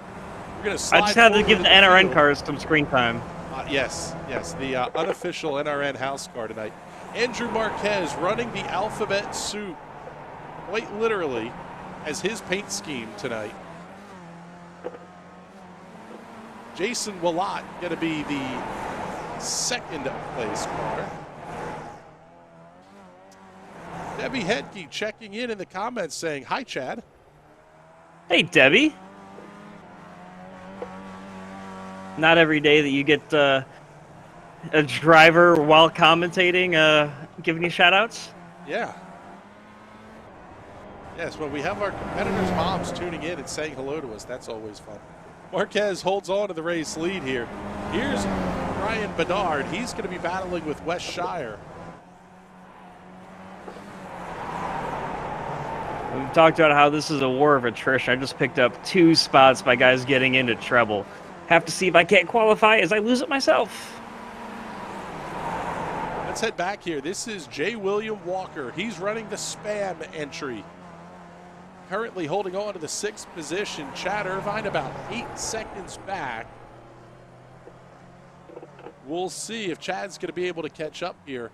S3: We're going to slide.
S4: I just had to give the NRN cars some screen time.
S3: Yes, the unofficial NRN house car tonight. Andrew Marquez running the alphabet soup, quite literally, as his paint scheme tonight. Jason Willott going to be the second place car. Debbie Hedke checking in the comments saying, "Hi, Chad."
S4: Hey, Debbie. Not every day that you get a driver while commentating giving you shout-outs.
S3: Yeah. Yes, when we have our competitors' moms tuning in and saying hello to us, that's always fun. Marquez holds on to the race lead here. Here's Ryan Bedard. He's going to be battling with Wes Shire.
S4: We've talked about how this is a war of attrition. I just picked up 2 spots by guys getting into treble. Have to see if I can't qualify as I lose it myself.
S3: Let's head back here. This is J. William Walker. He's running the spam entry. Currently holding on to the 6th position. Chad Irvine about 8 seconds back. We'll see if Chad's going to be able to catch up here.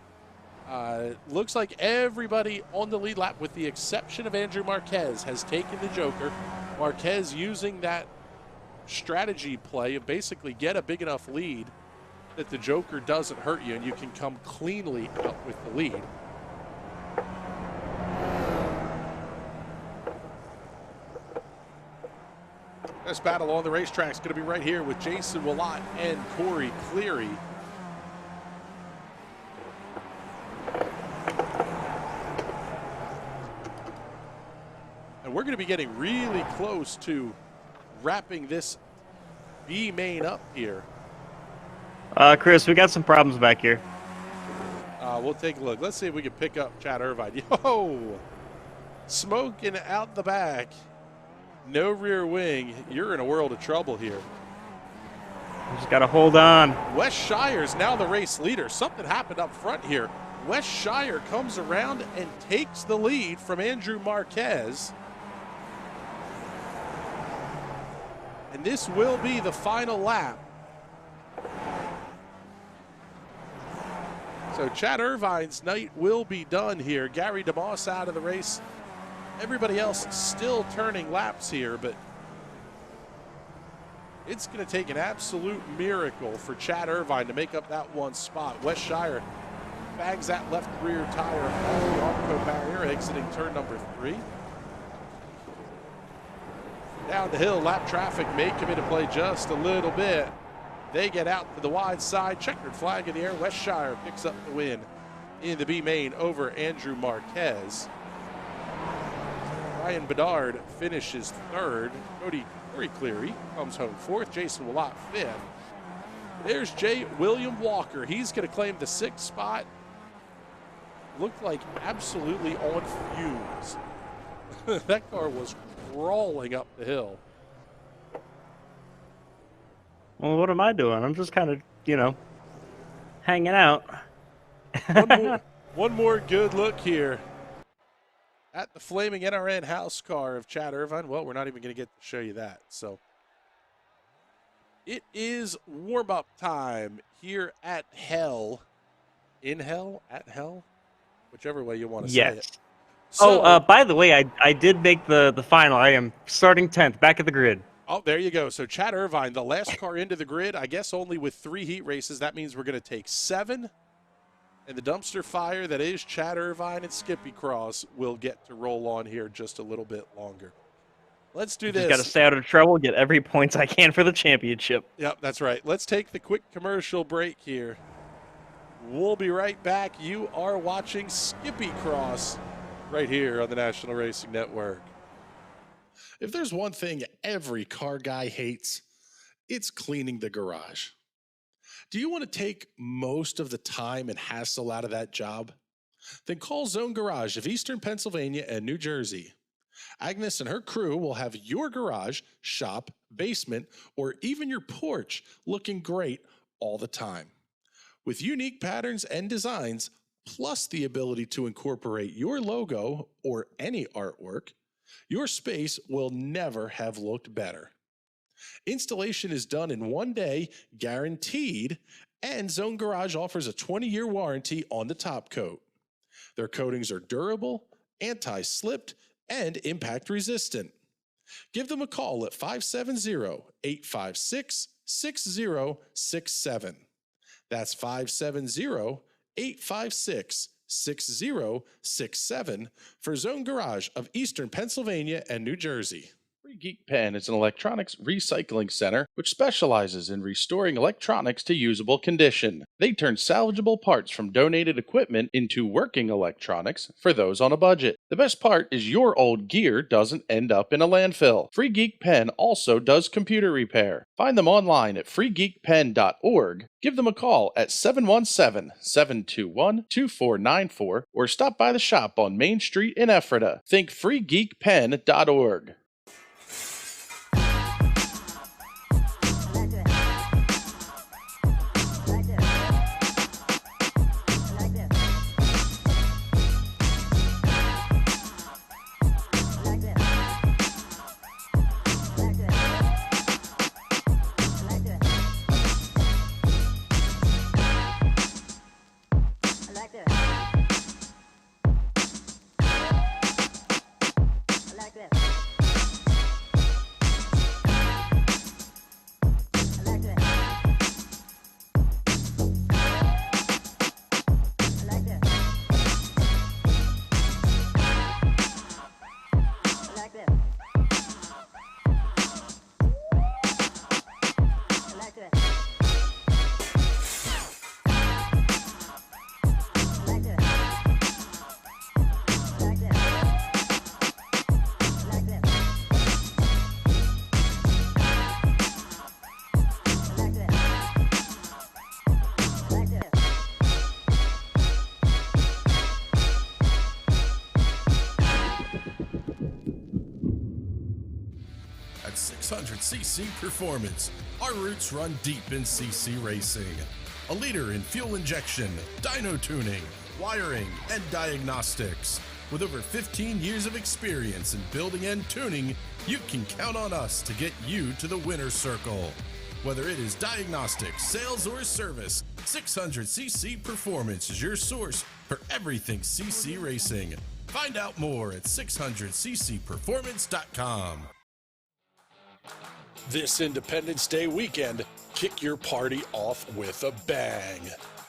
S3: Looks like everybody on the lead lap, with the exception of Andrew Marquez, has taken the Joker. Marquez using that strategy play of basically get a big enough lead that the Joker doesn't hurt you and you can come cleanly out with the lead. This battle on the racetrack is going to be right here with Jason Willott and Corey Cleary. And we're going to be getting really close to wrapping this B main up here.
S4: Chris, we got some problems back here.
S3: We'll take a look. Let's see if we can pick up Chad Irvine. Yo! Smoking out the back. No rear wing. You're in a world of trouble here.
S4: Just got to hold on.
S3: Wes Shire's now the race leader. Something happened up front here. Wes Shire comes around and takes the lead from Andrew Marquez. And this will be the final lap. So Chad Irvine's night will be done here. Gary DeMoss out of the race. Everybody else still turning laps here, but it's going to take an absolute miracle for Chad Irvine to make up that one spot. Wes Shire bags that left rear tire off the Arco barrier, exiting turn number 3. Down the hill, lap traffic may come into play just a little bit. They get out to the wide side, checkered flag in the air. Wes Shire picks up the win in the B main over Andrew Marquez. Ryan Bedard finishes third. Corey Cleary comes home fourth. Jason Willott fifth. There's J. William Walker. He's going to claim the sixth spot. Looked like absolutely on fumes. That car was crawling up the hill.
S4: Well, what am I doing? I'm just kind of, hanging out.
S3: One more good look here at the flaming NRN house car of Chad Irvine. Well, we're not even going to get to show you that. So it is warm-up time here at Hell. In Hell? At Hell? Whichever way you want to say it.
S4: So, by the way, I did make the final. I am starting 10th, back at the grid.
S3: Oh, there you go. So Chad Irvine, the last car into the grid, I guess only with 3 heat races. That means we're going to take 7. And the dumpster fire that is Chad Irvine and Skippycross will get to roll on here just a little bit longer. Let's do this.
S4: Just got to stay out of trouble, get every points I can for the championship.
S3: Yep, that's right. Let's take the quick commercial break here. We'll be right back. You are watching Skippycross right here on the National Racing Network.
S1: If there's one thing every car guy hates, it's cleaning the garage. Do you want to take most of the time and hassle out of that job? Then call Zone Garage of Eastern Pennsylvania and New Jersey. Agnes and her crew will have your garage, shop, basement, or even your porch looking great all the time. With unique patterns and designs, plus the ability to incorporate your logo or any artwork, your space will never have looked better. Installation is done in 1 day, guaranteed, and Zone Garage offers a 20-year warranty on the top coat. Their coatings are durable, anti-slipped, and impact resistant. Give them a call at 570-856-6067. That's 570-856-6067 for Zone Garage of Eastern Pennsylvania and New Jersey. Free Geek Pen is an electronics recycling center which specializes in restoring electronics to usable condition. They turn salvageable parts from donated equipment into working electronics for those on a budget. The best part is your old gear doesn't end up in a landfill. Free Geek Pen also does computer repair. Find them online at freegeekpen.org. Give them a call at 717-721-2494 or stop by the shop on Main Street in Ephrata. Think freegeekpen.org.
S2: At 600cc Performance, our roots run deep in CC racing. A leader in fuel injection, dyno tuning, wiring, and diagnostics. With over 15 years of experience in building and tuning, you can count on us to get you to the winner's circle. Whether it is diagnostics, sales, or service, 600cc Performance is your source for everything CC racing. Find out more at 600ccperformance.com.
S1: This Independence Day weekend, kick your party off with a bang.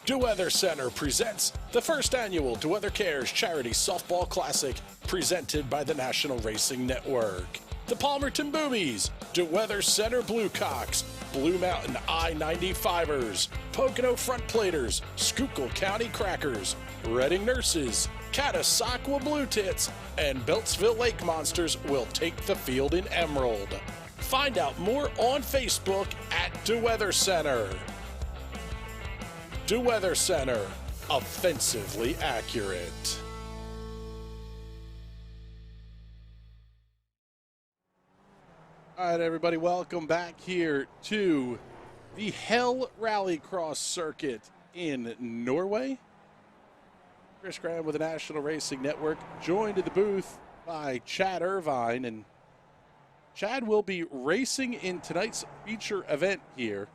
S1: DeWeather Center presents the first annual DeWeather Cares Charity Softball Classic presented by the National Racing Network. The Palmerton Boobies, DeWeather Center Bluecocks, Blue Mountain I-95ers, Pocono Front Platers, Schuylkill County Crackers, Reading Nurses, Catasauqua Blue Tits and Beltsville Lake Monsters will take the field in Emerald. Find out more on Facebook at DeWeather Center. DeWeather Center, offensively accurate.
S3: All right, everybody, welcome back here to the Hell Rallycross circuit in Norway. Chris Graham with the National Racing Network, joined in the booth by Chad Irvine, and Chad will be racing in tonight's feature event here.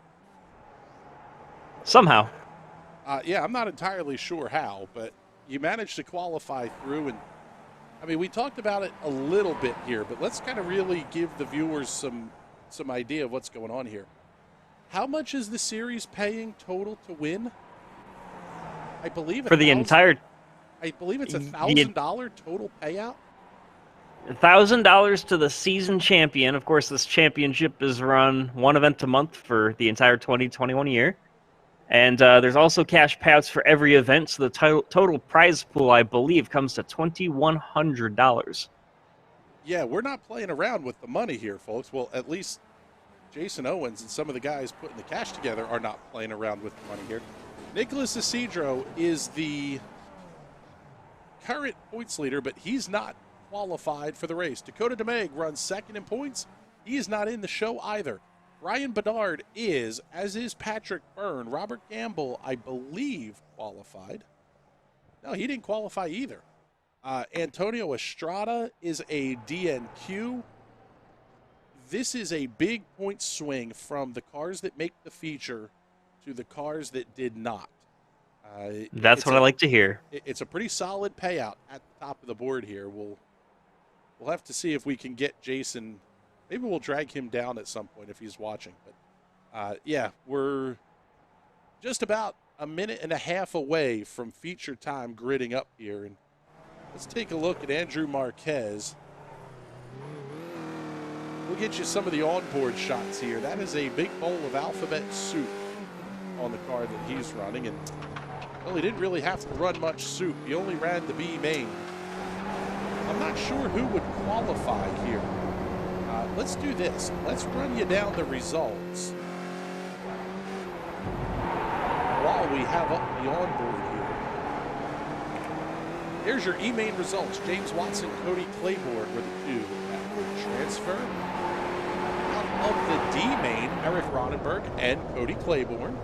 S4: Somehow.
S3: Yeah, I'm not entirely sure how, but you managed to qualify through, and I mean, we talked about it a little bit here, but let's kind of really give the viewers some idea of what's going on here. How much is the series paying total to win? I believe
S4: For the entire...
S3: I believe it's $1,000 total payout.
S4: $1,000 to the season champion. Of course, this championship is run one event a month for the entire 2021 year. And there's also cash payouts for every event, so the total prize pool, I believe, comes to $2,100.
S3: Yeah, we're not playing around with the money here, folks. Well, at least Jason Owens and some of the guys putting the cash together are not playing around with the money here. Nicholas Isidro is the current points leader, but he's not qualified for the race. Dakota DeMeg runs second in points. He is not in the show either. Ryan Bedard is, as is Patrick Byrne. Robert Gamble, I believe, qualified. No, he didn't qualify either. Antonio Estrada is a DNQ. This is a big point swing from the cars that make the feature to the cars that did not.
S4: That's what I like to hear.
S3: It's a pretty solid payout at the top of the board here. We'll have to see if we can get Jason. Maybe we'll drag him down at some point if he's watching. But yeah, we're just about a minute and a half away from feature time gridding up here. And let's take a look at Andrew Marquez. We'll get you some of the onboard shots here. That is a big bowl of alphabet soup on the car that he's running. And well, he didn't really have to run much soup. He only ran the B main. I'm not sure who would qualify here. Let's do this. Let's run you down the results while we have up the onboard here. Here's your E-main results. James Watson, Cody Claiborne were the two that would transfer. Out of the D-main, Eric Ronenberg and Cody Claiborne.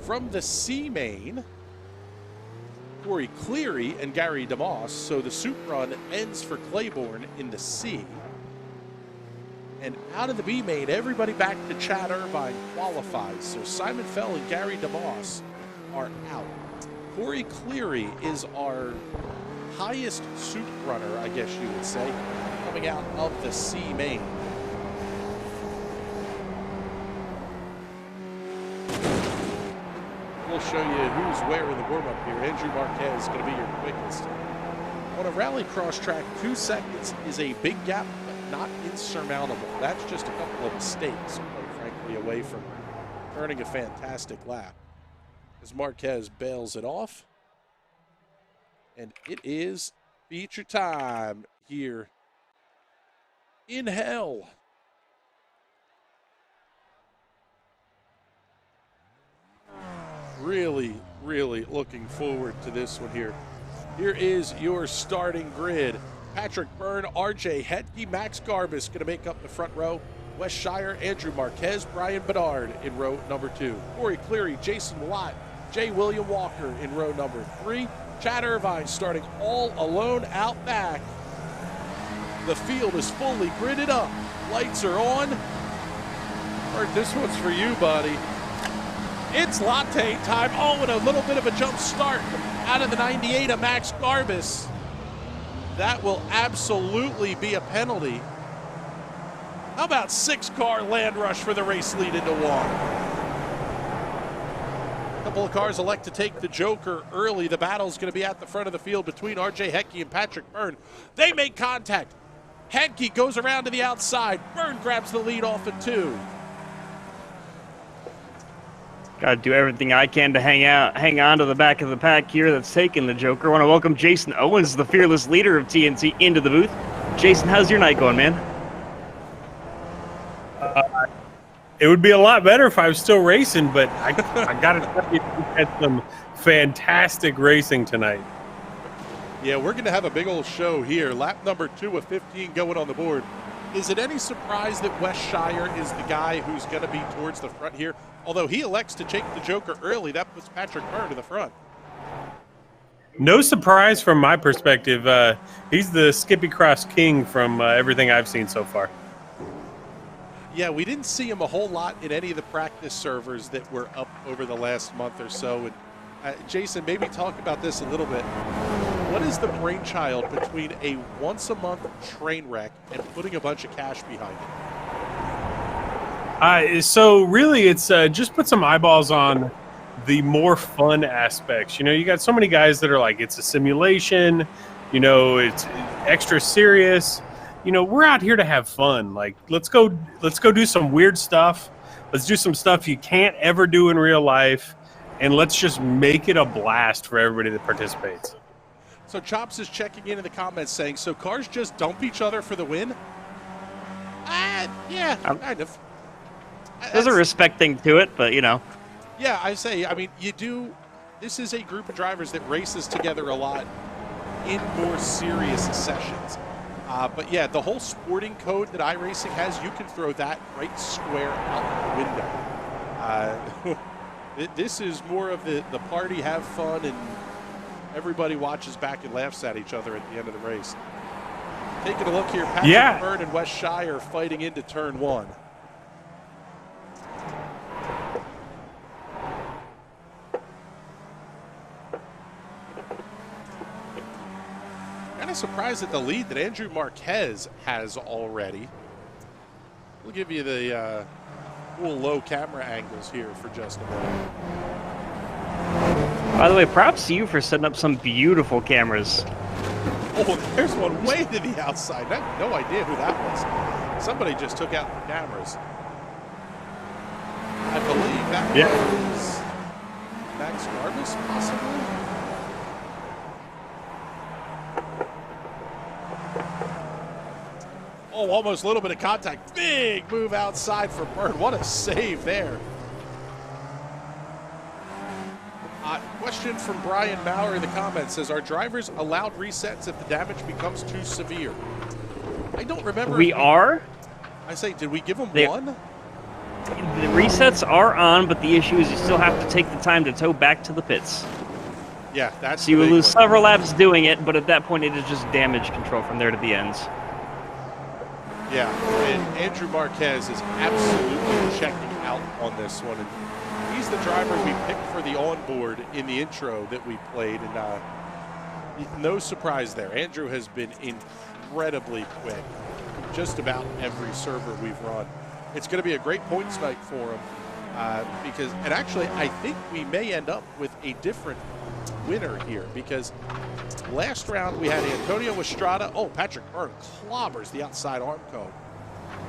S3: From the C-main, Corey Cleary and Gary DeMoss. So the soup run ends for Claiborne in the C. And out of the B main, everybody back to Chad Irvine qualifies. So Simon Fell and Gary DeMoss are out. Corey Cleary is our highest soup runner, I guess you would say, coming out of the C main. We'll show you who's where in the warm-up here. Andrew Marquez is going to be your quickest. On a rallycross track, 2 seconds is a big gap, but not insurmountable. That's just a couple of mistakes, quite frankly, away from earning a fantastic lap. As Marquez bails it off. And it is feature time here in Hell. Really, really looking forward to this one here. Here is your starting grid. Patrick Byrne, RJ Hetke, Max Garbus going to make up the front row. Wes Shire, Andrew Marquez, Brian Bedard in row number 2. Corey Cleary, Jason Watt, J. William Walker in row number 3. Chad Irvine starting all alone out back. The field is fully gridded up. Lights are on. Bert, this one's for you, buddy. It's latte time. Oh, and a little bit of a jump start out of the 98 of Max Garbus. That will absolutely be a penalty. How about 6-car land rush for the race lead into 1? A couple of cars elect to take the Joker early. The battle's going to be at the front of the field between RJ Hetke and Patrick Byrne. They make contact. Hetke goes around to the outside. Byrne grabs the lead off at 2.
S4: Gotta do everything I can to hang on to the back of the pack here that's taking the Joker. I want to welcome Jason Owens, the fearless leader of TNT, into the booth. Jason, how's your night going, man?
S5: It would be a lot better if I was still racing, but I got to tell you, we had some fantastic racing tonight.
S3: Yeah, we're going to have a big old show here. Lap number 2 of 15 going on the board. Is it any surprise that Wes Shire is the guy who's going to be towards the front here? Although he elects to take the Joker early, that puts Patrick Byrne to the front.
S5: No surprise from my perspective. He's the Skippycross king from everything I've seen so far.
S3: Yeah, we didn't see him a whole lot in any of the practice servers that were up over the last month or so. And Jason, maybe talk about this a little bit. What is the brainchild between a once-a-month train wreck and putting a bunch of cash behind it?
S5: So really, it's just put some eyeballs on the more fun aspects. You know, you got so many guys that are like, it's a simulation, you know, it's extra serious. You know, we're out here to have fun. Like, let's go do some weird stuff. Let's do some stuff you can't ever do in real life, and let's just make it a blast for everybody that participates.
S3: So Chops is checking in the comments saying, so cars just dump each other for the win? Yeah, kind of.
S4: There's a respect thing to it, but, you know.
S3: Yeah, I mean, this is a group of drivers that races together a lot in more serious sessions. But yeah, the whole sporting code that iRacing has, you can throw that right square out the window. This is more of the party, have fun, and everybody watches back and laughs at each other at the end of the race. Taking a look here, Patrick Byrne and Wes Shire fighting into turn 1. Kind of surprised at the lead that Andrew Marquez has already. We'll give you the cool low camera angles here for just a moment.
S4: By the way, props to you for setting up some beautiful cameras.
S3: Oh, there's one way to the outside. I have no idea who that was. Somebody just took out the cameras. I believe that was Max Garbus, possibly. Oh, almost a little bit of contact. Big move outside for Byrne. What a save there. Question from Brian Maurer in the comments says, are drivers allowed resets if the damage becomes too severe? I don't remember.
S4: We are?
S3: I say, did we give them one?
S4: The resets are on, but the issue is you still have to take the time to tow back to the pits.
S3: Yeah, that's
S4: so you will lose several laps doing it, but at that point it is just damage control from there to the ends.
S3: Yeah, and Andrew Marquez is absolutely checking out on this one. And he's the driver we picked for the onboard in the intro that we played, and no surprise there. Andrew has been incredibly quick, just about every server we've run. It's going to be a great points night for him because, and actually, I think we may end up with a different winner here because last round we had Antonio Estrada. Oh, Patrick Byrne clobbers the outside arm cone.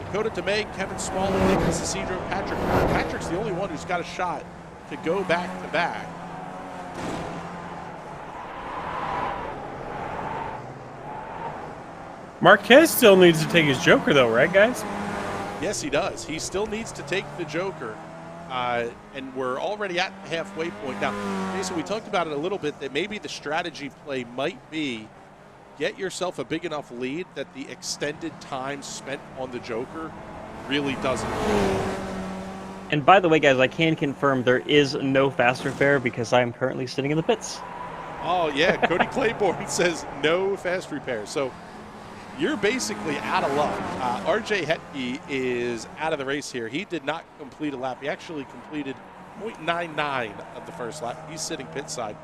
S3: Dakota DeMay, Kevin Small, Nicholas Isidro, Patrick Byrne. Patrick's the only one who's got a shot to go back to back.
S5: Marquez still needs to take his Joker, though, right, guys?
S3: Yes, he does. He still needs to take the Joker. And we're already at the halfway point. Now, Jason, we talked about it a little bit, that maybe the strategy play might be get yourself a big enough lead that the extended time spent on the Joker really doesn't.
S4: And by the way, guys, I can confirm there is no fast repair because I am currently sitting in the pits.
S3: Oh, yeah. Cody Claiborne says no fast repair. So you're basically out of luck. RJ Hetke is out of the race here. He did not complete a lap. He actually completed 0.99 of the first lap. He's sitting pit side.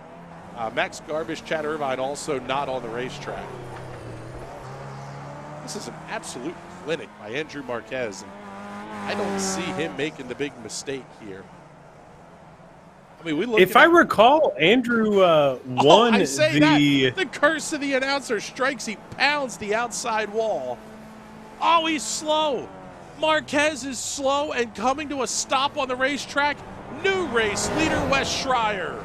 S3: Max Garbish, Chad Irvine also not on the racetrack. This is an absolute clinic by Andrew Marquez. And I don't see him making the big mistake here. I mean, we look.
S5: If I recall, Andrew won
S3: the curse of the announcer strikes. He pounds the outside wall. Oh, he's slow. Marquez is slow and coming to a stop on the racetrack. new race leader, Wes Schreier.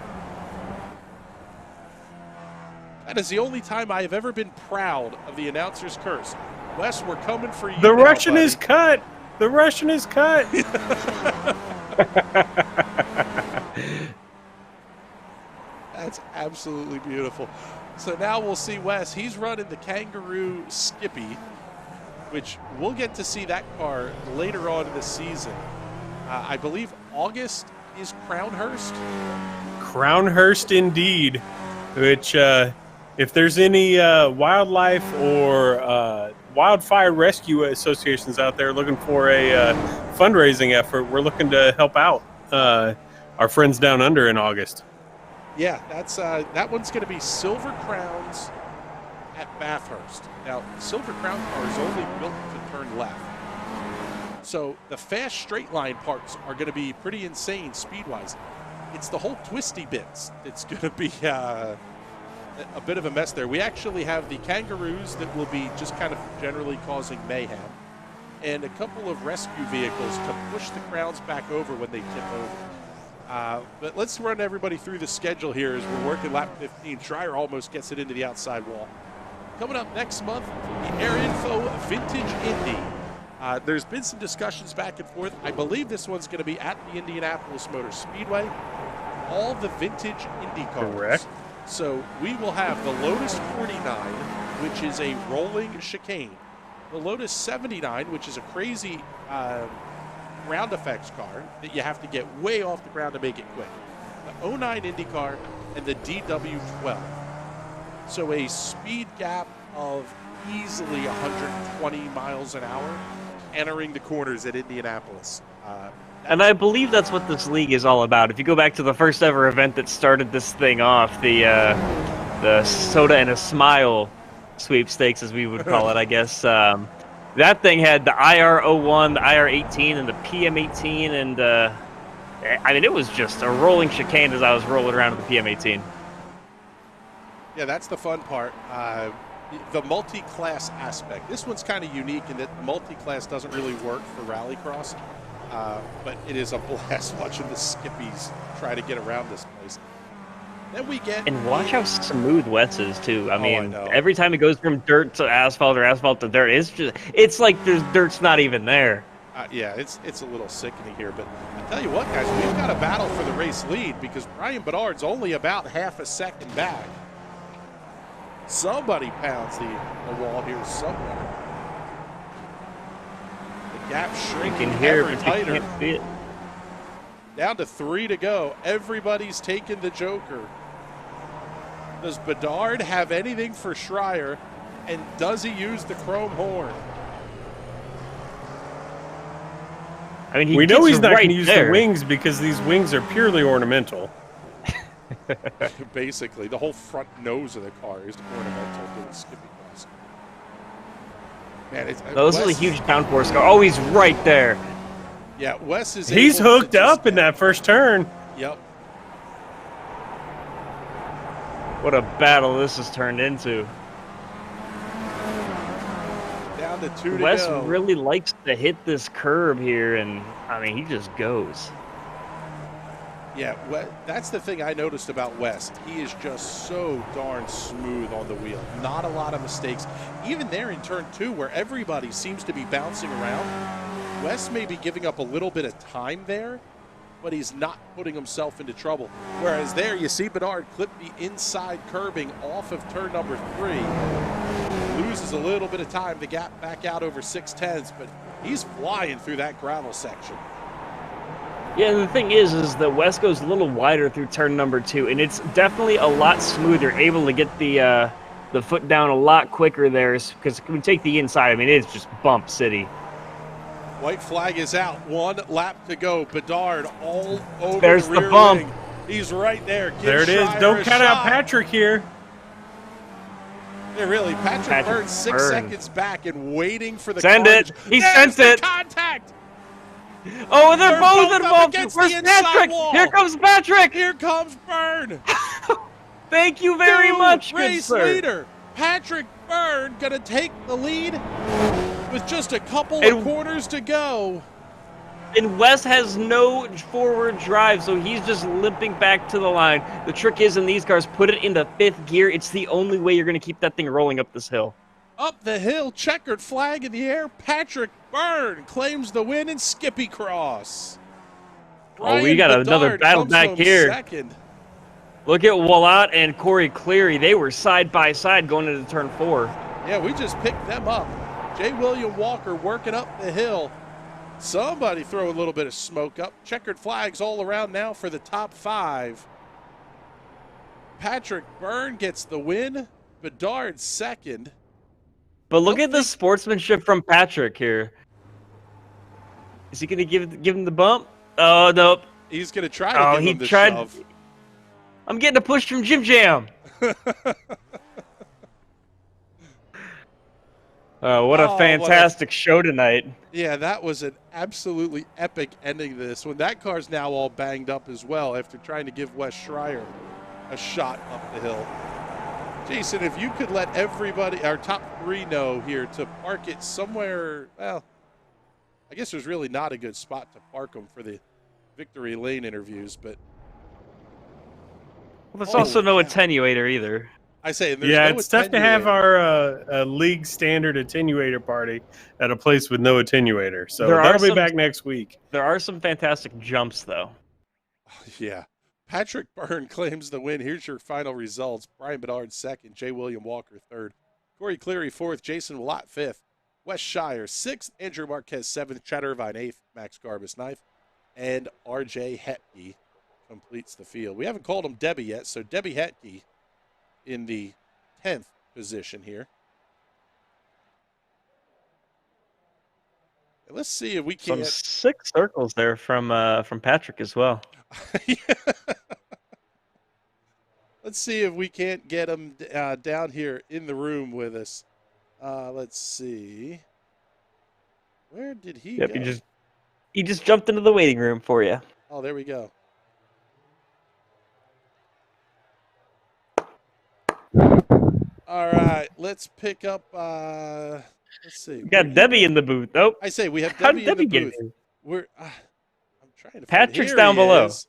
S3: That is the only time I have ever been proud of the announcer's curse. Wes, we're coming for you.
S5: The
S3: now,
S5: Russian
S3: buddy.
S5: is cut. The Russian is cut.
S3: That's absolutely beautiful. So now we'll see Wes. He's running the Kangaroo Skippy, which we'll get to see that car later on in the season. I believe August is Crownhurst.
S5: Crownhurst indeed, which if there's any wildlife or wildfire rescue associations out there looking for a fundraising effort, we're looking to help out our friends down under in August.
S3: Yeah, that's that one's going to be Silver Crowns at Bathurst. Now, Silver Crown car is only built to turn left. So the fast straight line parts are going to be pretty insane speed-wise. It's the whole twisty bits that's going to be a bit of a mess there. We actually have the Kangaroos that will be just kind of generally causing mayhem, and a couple of rescue vehicles to push the Crowns back over when they tip over. But let's run everybody through the schedule here as we're working lap 15. Schreier almost gets it into the outside wall. Coming up next month, the Air Info Vintage Indy. There's been some discussions back and forth. I believe this one's going to be at the Indianapolis Motor Speedway. All the vintage Indy cars.
S5: Correct.
S3: So we will have the Lotus 49, which is a rolling chicane. The Lotus 79, which is a crazy ground effects car that you have to get way off the ground to make it quick. The 09 Indy car and the DW12. So a speed gap of easily 120 miles an hour entering the corners at Indianapolis.
S4: And I believe that's what this league is all about. If you go back to the first ever event that started this thing off, the Soda and a Smile sweepstakes, as we would call it, I guess. That thing had the IR01, the IR18, and the PM18, and I mean, it was just a rolling chicane as I was rolling around with the PM18.
S3: Yeah, that's the fun part. The multi-class aspect. This one's kind of unique in that multi-class doesn't really work for Rallycross, but it is a blast watching the Skippies try to get around this place. Then we get...
S4: And watch how smooth Wes is, too. I mean,
S3: know.
S4: every time it goes from dirt to asphalt or asphalt to dirt, it's like dirt's not even there.
S3: Yeah, it's a little sickening here, but I tell you what, guys, we've got a battle for the race lead because Brian Bedard's only about half a second back. Somebody pounds the wall here somewhere. The gap shrinking ever tighter. Down to 3 to go. Everybody's taking the Joker. Does Bedard have anything for Schreier? And does he use the chrome horn?
S4: I mean,
S5: we know he's not going to
S4: right
S5: use
S4: there.
S5: the wings because these wings are purely ornamental.
S3: Basically, the whole front nose of the car is ornamental to the Skippycross. Man,
S4: Those are the huge downforce car. Oh, he's right there.
S3: Yeah, Wes is.
S5: He's
S3: able to
S5: hooked up
S3: just-
S5: in that first turn.
S3: Yep.
S4: What a battle this has turned into.
S3: Down to 2 to
S4: Wes
S3: go.
S4: really likes to hit this curb here, and I mean, he just goes.
S3: Yeah, that's the thing I noticed about Wes. He is just so darn smooth on the wheel. Not a lot of mistakes. Even there in turn 2, where everybody seems to be bouncing around, Wes may be giving up a little bit of time there, but he's not putting himself into trouble. Whereas there, you see Bedard clip the inside curbing off of turn number 3. Loses a little bit of time to gap back out over 6/10, but he's flying through that gravel section.
S4: Yeah, and the thing is that Wes goes a little wider through turn number 2, and it's definitely a lot smoother, able to get the foot down a lot quicker there, because when we take the inside, I mean, it's just bump city.
S3: White flag is out. 1 lap to go. Bedard all over
S4: There's
S3: the
S4: the
S3: rear
S4: bump.
S3: wing. He's right there. Give
S5: There it is.
S3: Schreier
S5: Don't
S3: a
S5: count out
S3: shot.
S5: Patrick here.
S3: Yeah, really. Patrick Burns 6
S4: Burns.
S3: seconds back and waiting for the
S4: Send
S3: car.
S4: it. He
S3: There's
S4: sent
S3: the
S4: it.
S3: contact.
S4: Oh, and they're both
S3: up
S4: involved.
S3: against
S4: Where's
S3: the inside
S4: Patrick?
S3: wall.
S4: Here comes Patrick.
S3: Here comes Byrne.
S4: Thank you very
S3: New
S4: much, good
S3: race
S4: sir.
S3: leader. Patrick Byrne going to take the lead with just a couple of
S4: And-
S3: corners to go.
S4: And Wes has no forward drive, so he's just limping back to the line. The trick is in these cars, put it into 5th gear. It's the only way you're going to keep that thing rolling up this hill.
S3: Up the hill, checkered flag in the air. Patrick Byrne claims the win in Skippycross.
S4: Oh, we got another battle back here.
S3: Second.
S4: Look at Wallat and Corey Cleary. They were side by side going into turn 4.
S3: Yeah, we just picked them up. J. William Walker working up the hill. Somebody throw a little bit of smoke up. Checkered flags all around now for the top 5. Patrick Byrne gets the win. Bedard second.
S4: But look at the sportsmanship from Patrick here. Is he going to give him the bump? Oh, nope.
S3: He's going to try to give him the shove.
S4: I'm getting a push from Jim Jam. What a fantastic show tonight.
S3: Yeah, that was an absolutely epic ending to this one. That car's now all banged up as well after trying to give Wes Schreier a shot up the hill. Jason, if you could let everybody, our top 3 know here to park it somewhere, well, I guess there's really not a good spot to park them for the Victory Lane interviews, but.
S4: Well, there's also no attenuator either.
S3: I say, there's no
S5: it's tough to have our league standard attenuator party at a place with no attenuator. So that'll be back next week.
S4: There are some fantastic jumps, though.
S3: Yeah. Patrick Byrne claims the win. Here's your final results. Brian Bedard second, J. William Walker third, Corey Cleary fourth, Jason Willott fifth, Wes Schreier sixth, Andrew Marquez seventh, Chad Irvine eighth, Max Garbus ninth, and R.J. Hetke completes the field. We haven't called him Debbie yet, so Debbie Hetke in the 10th position here. And let's see if we can.
S4: Some 6 circles there from Patrick as well.
S3: Let's see if we can't get him down here in the room with us. Let's see. Where did he go?
S4: He just jumped into the waiting room for you.
S3: Oh, there we go. All right, let's pick up. Let's see.
S4: We got Debbie in the booth. Nope.
S3: I say we have
S4: How
S3: Debbie
S4: did
S3: in
S4: Debbie
S3: the booth.
S4: get in?
S3: We're. I'm trying to.
S4: Patrick's
S3: Here
S4: down
S3: he
S4: below.
S3: is.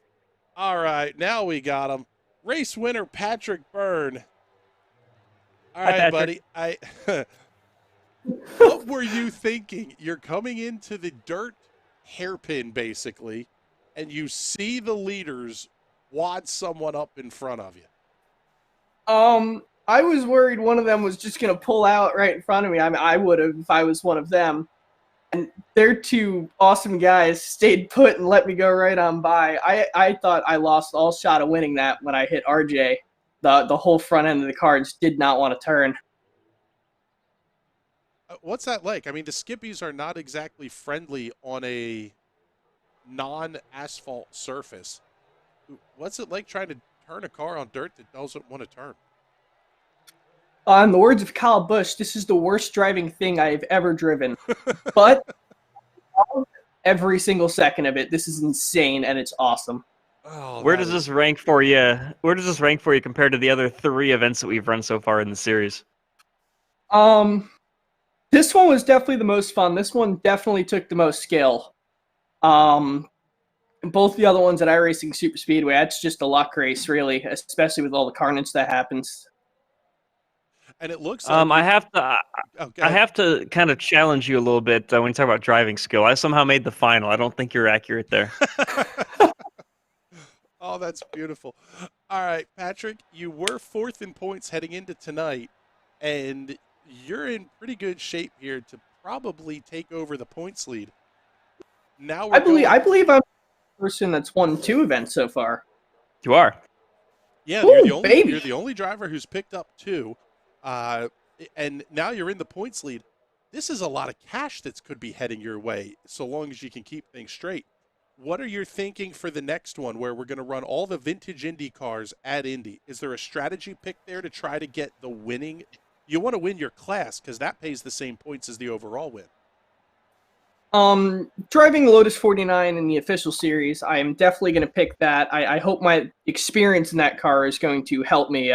S3: All right, now we got him. Race winner Patrick Byrne. All
S4: Hi,
S3: right,
S4: Patrick.
S3: buddy. What were you thinking? You're coming into the dirt hairpin, basically, and you see the leaders wad someone up in front of you.
S6: I was worried one of them was just going to pull out right in front of me. I mean, I would have if I was one of them. And their 2 awesome guys stayed put and let me go right on by. I thought I lost all shot of winning that when I hit RJ. The whole front end of the car just did not want to turn.
S3: What's that like? I mean, the Skippies are not exactly friendly on a non-asphalt surface. What's it like trying to turn a car on dirt that doesn't want to turn?
S6: In the words of Kyle Busch, this is the worst driving thing I've ever driven. But every single second of it, this is insane and it's awesome.
S3: Oh,
S4: Where does this rank for you? Where does this rank for you compared to the other 3 events that we've run so far in the series?
S6: This one was definitely the most fun. This one definitely took the most skill. Both the other ones at iRacing Super Speedway, that's just a luck race, really, especially with all the carnage that happens.
S3: And it looks like
S4: I have to kind of challenge you a little bit when you talk about driving skill. I somehow made the final. I don't think you're accurate there.
S3: Oh, that's beautiful. All right, Patrick, you were 4th in points heading into tonight, and you're in pretty good shape here to probably take over the points lead. Now
S6: I believe I'm the person that's won 2 events so far.
S4: You are.
S3: Yeah,
S6: Ooh,
S3: you're the only driver who's picked up 2. And now you're in the points lead. This is a lot of cash that could be heading your way, so long as you can keep things straight. What are you thinking for the next one where we're going to run all the vintage Indy cars at Indy? Is there a strategy pick there to try to get the winning? You want to win your class because that pays the same points as the overall win.
S6: Driving Lotus 49 in the official series, I am definitely going to pick that. I hope my experience in that car is going to help me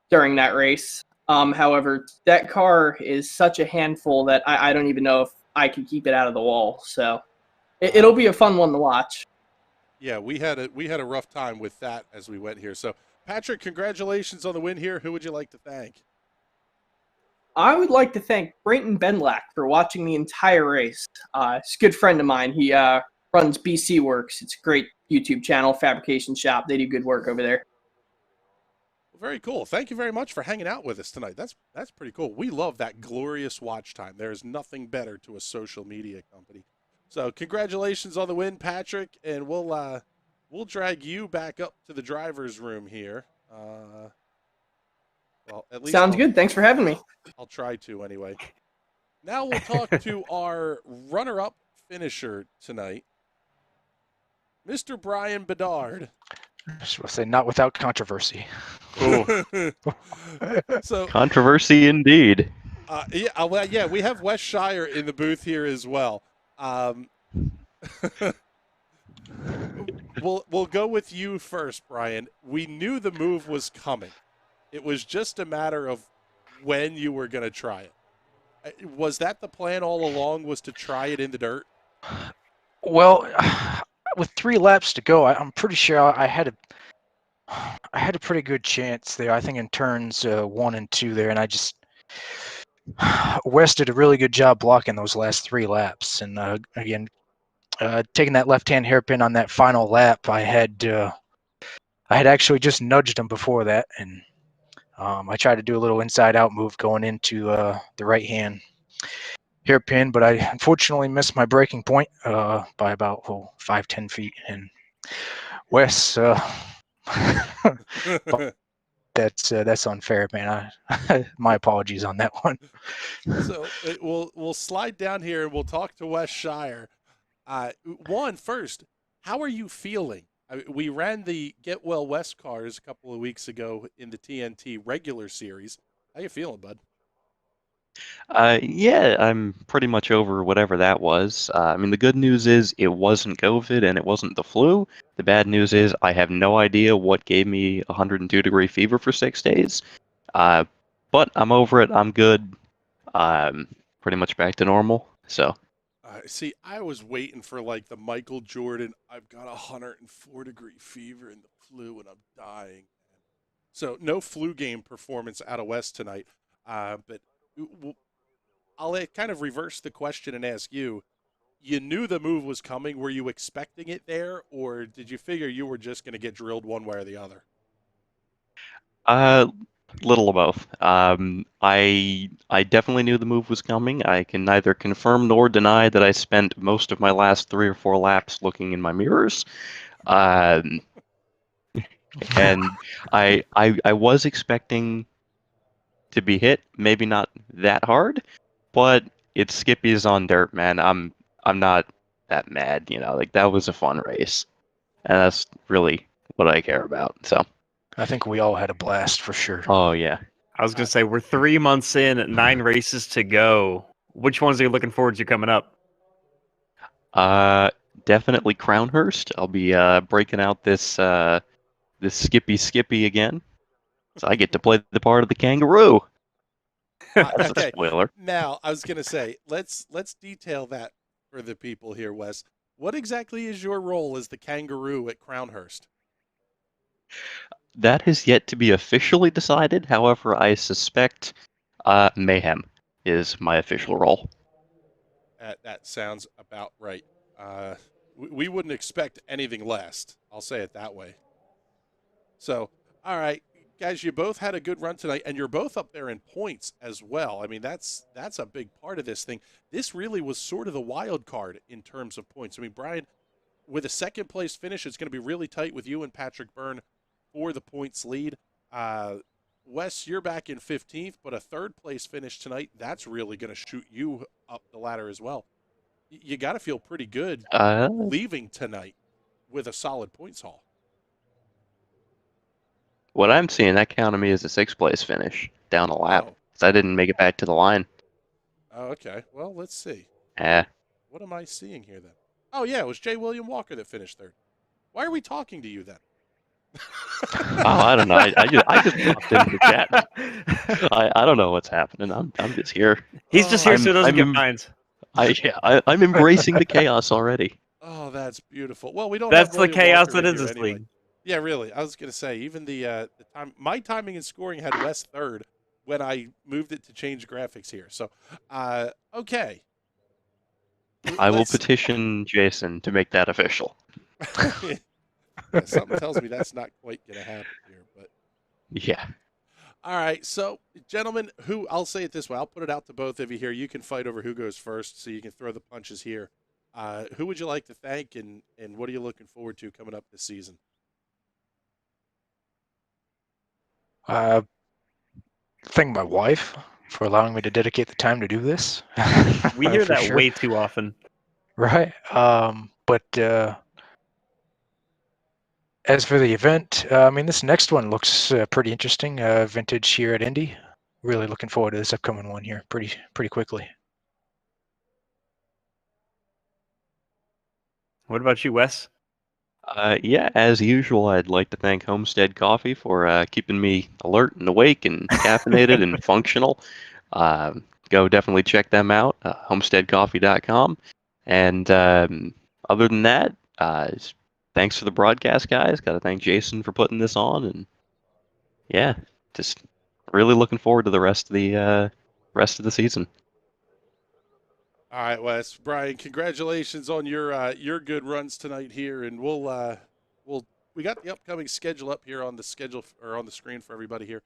S6: during that race. However, that car is such a handful that I don't even know if I can keep it out of the wall. So It'll be a fun one to watch.
S3: Yeah, we had a rough time with that as we went here. So, Patrick, congratulations on the win here. Who would you like to thank?
S6: I would like to thank Brayton Benlack for watching the entire race. He's a good friend of mine. He runs BC Works. It's a great YouTube channel, fabrication shop. They do good work over there.
S3: Well, very cool. Thank you very much for hanging out with us tonight. That's pretty cool. We love that glorious watch time. There is nothing better to a social media company. So congratulations on the win, Patrick, and we'll drag you back up to the driver's room here. Well, at least
S6: Sounds good. Thanks for having me.
S3: I'll try to anyway. Now we'll talk to our runner-up finisher tonight, Mr. Brian Bedard.
S7: I was going to say, not without controversy.
S3: So
S8: Controversy indeed.
S3: yeah, we have Wes Shire in the booth here as well. We'll go with you first, Brian. We knew the move was coming. It was just a matter of when you were going to try it. Was that the plan all along, was to try it in the dirt?
S7: Well, with 3 laps to go, I'm pretty sure I had a pretty good chance there. I think in turns 1 and 2 there, and Wes did a really good job blocking those last 3 laps. And again, taking that left-hand hairpin on that final lap, I had actually just nudged him before that, and I tried to do a little inside-out move going into the right-hand hairpin, but I unfortunately missed my braking point by about 5-10 feet. And Wes, that's unfair, man. My apologies on that one.
S3: So we'll slide down here and we'll talk to Wes Shire. First, how are you feeling? We ran the Get Well West cars a couple of weeks ago in the TNT regular series. How you feeling, bud?
S8: Yeah, I'm pretty much over whatever that was. I mean, the good news is it wasn't COVID and it wasn't the flu. The bad news is I have no idea what gave me 102-degree fever for 6 days. But I'm over it. I'm good. Pretty much back to normal. So.
S3: See, I was waiting for like the Michael Jordan, I've got 104-degree fever and the flu and I'm dying. So no flu game performance out of West tonight. But I'll kind of reverse the question and ask you, you knew the move was coming. Were you expecting it there, or did you figure you were just going to get drilled one way or the other?
S8: Little of both. I definitely knew the move was coming. I can neither confirm nor deny that I spent most of my last 3 or 4 laps looking in my mirrors. And I was expecting to be hit, maybe not that hard, but it's Skippy's on dirt, man. I'm not that mad, like that was a fun race. And that's really what I care about. So
S7: I think we all had a blast for sure.
S8: Oh yeah.
S4: I was going to say, we're 3 months in, 9 races to go. Which ones are you looking forward to coming up?
S8: Definitely Crownhurst. I'll be breaking out this Skippy again. So I get to play the part of the kangaroo. That's a spoiler.
S3: Now, I was going to say, let's detail that for the people here, Wes. What exactly is your role as the kangaroo at Crownhurst?
S8: That has yet to be officially decided. However, I suspect Mayhem is my official role.
S3: That sounds about right. We wouldn't expect anything less. I'll say it that way. So, all right, guys, you both had a good run tonight, and you're both up there in points as well. I mean, that's a big part of this thing. This really was sort of the wild card in terms of points. I mean, Brian, with a second-place finish, it's going to be really tight with you and Patrick Byrne for the points lead. Wes, you're back in 15th, but a third-place finish tonight, that's really going to shoot you up the ladder as well. You got to feel pretty good leaving tonight with a solid points haul.
S8: What I'm seeing, that counted me as a 6th-place finish, down a lap. So I didn't make it back to the line.
S3: Oh, okay. Well, let's see.
S8: Yeah.
S3: What am I seeing here then? Oh, yeah, it was J. William Walker that finished third. Why are we talking to you then?
S8: I don't know. I just popped into the chat. I don't know what's happening. I'm just here.
S4: He's just here so he doesn't get fines.
S8: I'm embracing the chaos already.
S3: Oh, that's beautiful. Well, we don't have
S4: That's the
S3: William
S4: chaos
S3: Walker
S4: that
S3: in
S4: is
S3: here
S4: this
S3: anyway.
S4: league.
S3: Yeah, really. I was gonna say even the time my timing and scoring had West third when I moved it to change graphics here. So, okay.
S8: I will
S3: Let's.
S8: petition Jason to make that official.
S3: Yeah, something tells me that's not quite gonna happen here, but
S8: Yeah.
S3: all right. So, gentlemen, who I'll say it this way, I'll put it out to both of you here. You can fight over who goes first, so you can throw the punches here. Who would you like to thank, and what are you looking forward to coming up this season?
S7: Thank my wife for allowing me to dedicate the time to do this.
S4: We hear
S7: For
S4: that
S7: sure.
S4: way too often.
S7: Right. But as for the event, I mean, this next one looks pretty interesting. Vintage here at Indy. Really looking forward to this upcoming one here pretty quickly.
S4: What about you, Wes?
S8: Yeah, as usual, I'd like to thank Homestead Coffee for keeping me alert and awake and caffeinated and functional. Go definitely check them out, homesteadcoffee.com. And other than that, thanks for the broadcast, guys. Got to thank Jason for putting this on, and yeah, just really looking forward to the rest of the season.
S3: All right, Wes. Brian, congratulations on your good runs tonight here, and we got the upcoming schedule up here on the schedule or on the screen for everybody here.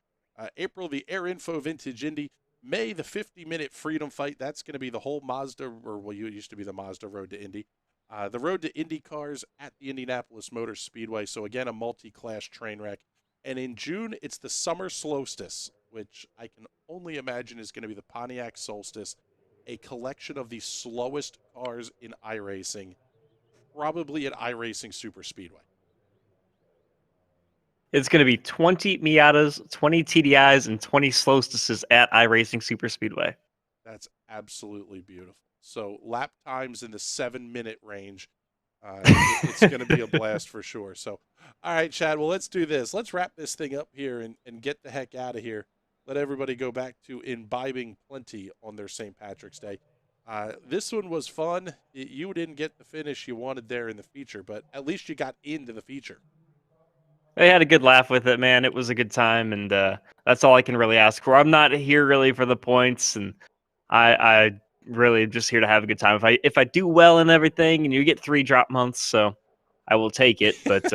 S3: April, the Air Info Vintage Indy. May, the 50-minute Freedom Fight. That's going to be the whole Mazda, or well, you used to be the Mazda Road to Indy. The Road to Indy cars at the Indianapolis Motor Speedway. So again, a multi-class train wreck. And in June, it's the Summer Solstice, which I can only imagine is going to be the Pontiac Solstice, a collection of the slowest cars in iRacing, probably at iRacing Super Speedway.
S4: It's going to be 20 Miatas, 20 TDIs, and 20 Slostuses at iRacing Super Speedway.
S3: That's absolutely beautiful. So lap times in the 7-minute range. It's going to be a blast for sure. So, all right, Chad, well, let's do this. Let's wrap this thing up here and get the heck out of here. Let everybody go back to imbibing plenty on their St. Patrick's Day. This one was fun. You didn't get the finish you wanted there in the feature, but at least you got into the feature.
S4: I had a good laugh with it, man. It was a good time, and that's all I can really ask for. I'm not here really for the points, and I really just here to have a good time. If I do well and everything, and you get 3 drop months, so I will take it. But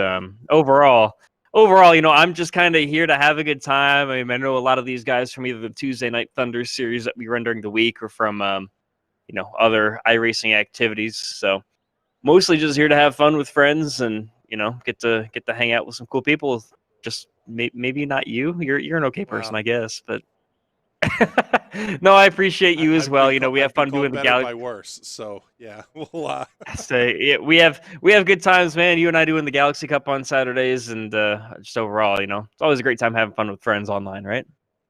S4: overall, I'm just kind of here to have a good time. I mean, I know a lot of these guys from either the Tuesday Night Thunder series that we run during the week or from other iRacing activities. So mostly just here to have fun with friends and get to hang out with some cool people. Just maybe not you. You're an okay person, I guess, but. No, I appreciate you as well. We have fun doing the
S3: Galaxy by worse. So yeah, we'll
S4: yeah, we have good times, man. You and I doing the Galaxy Cup on Saturdays, and just overall, it's always a great time having fun with friends online, right?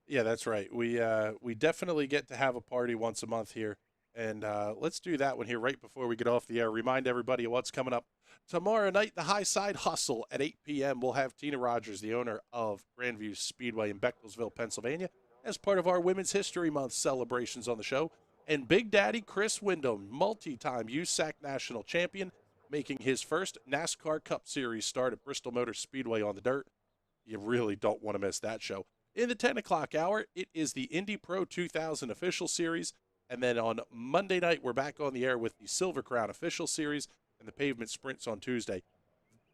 S3: Yeah, that's right. We definitely get to have a party once a month here, and let's do that one here right before we get off the air. Remind everybody of what's coming up tomorrow night. The High Side Hustle at 8 p.m. We'll have Tina Rogers, the owner of Grandview Speedway in Beckelsville, Pennsylvania, as part of our Women's History Month celebrations on the show. And Big Daddy Chris Wyndham, multi-time USAC national champion, making his first NASCAR Cup Series start at Bristol Motor Speedway on the dirt. You really don't want to miss that show. In the 10 o'clock hour, it is the Indy Pro 2000 Official Series. And then on Monday night, we're back on the air with the Silver Crown Official Series and the Pavement Sprints on Tuesday.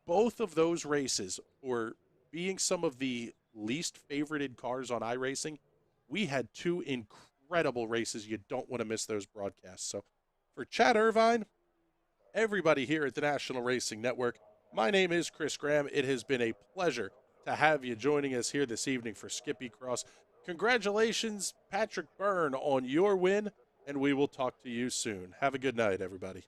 S3: Both of those races, for being some of the least favorited cars on iRacing, we had 2 incredible races. You don't want to miss those broadcasts. So for Chad Irvine, everybody here at the National Racing Network, my name is Chris Graham. It has been a pleasure to have you joining us here this evening for Skippycross. Congratulations, Patrick Byrne, on your win, and we will talk to you soon. Have a good night, everybody.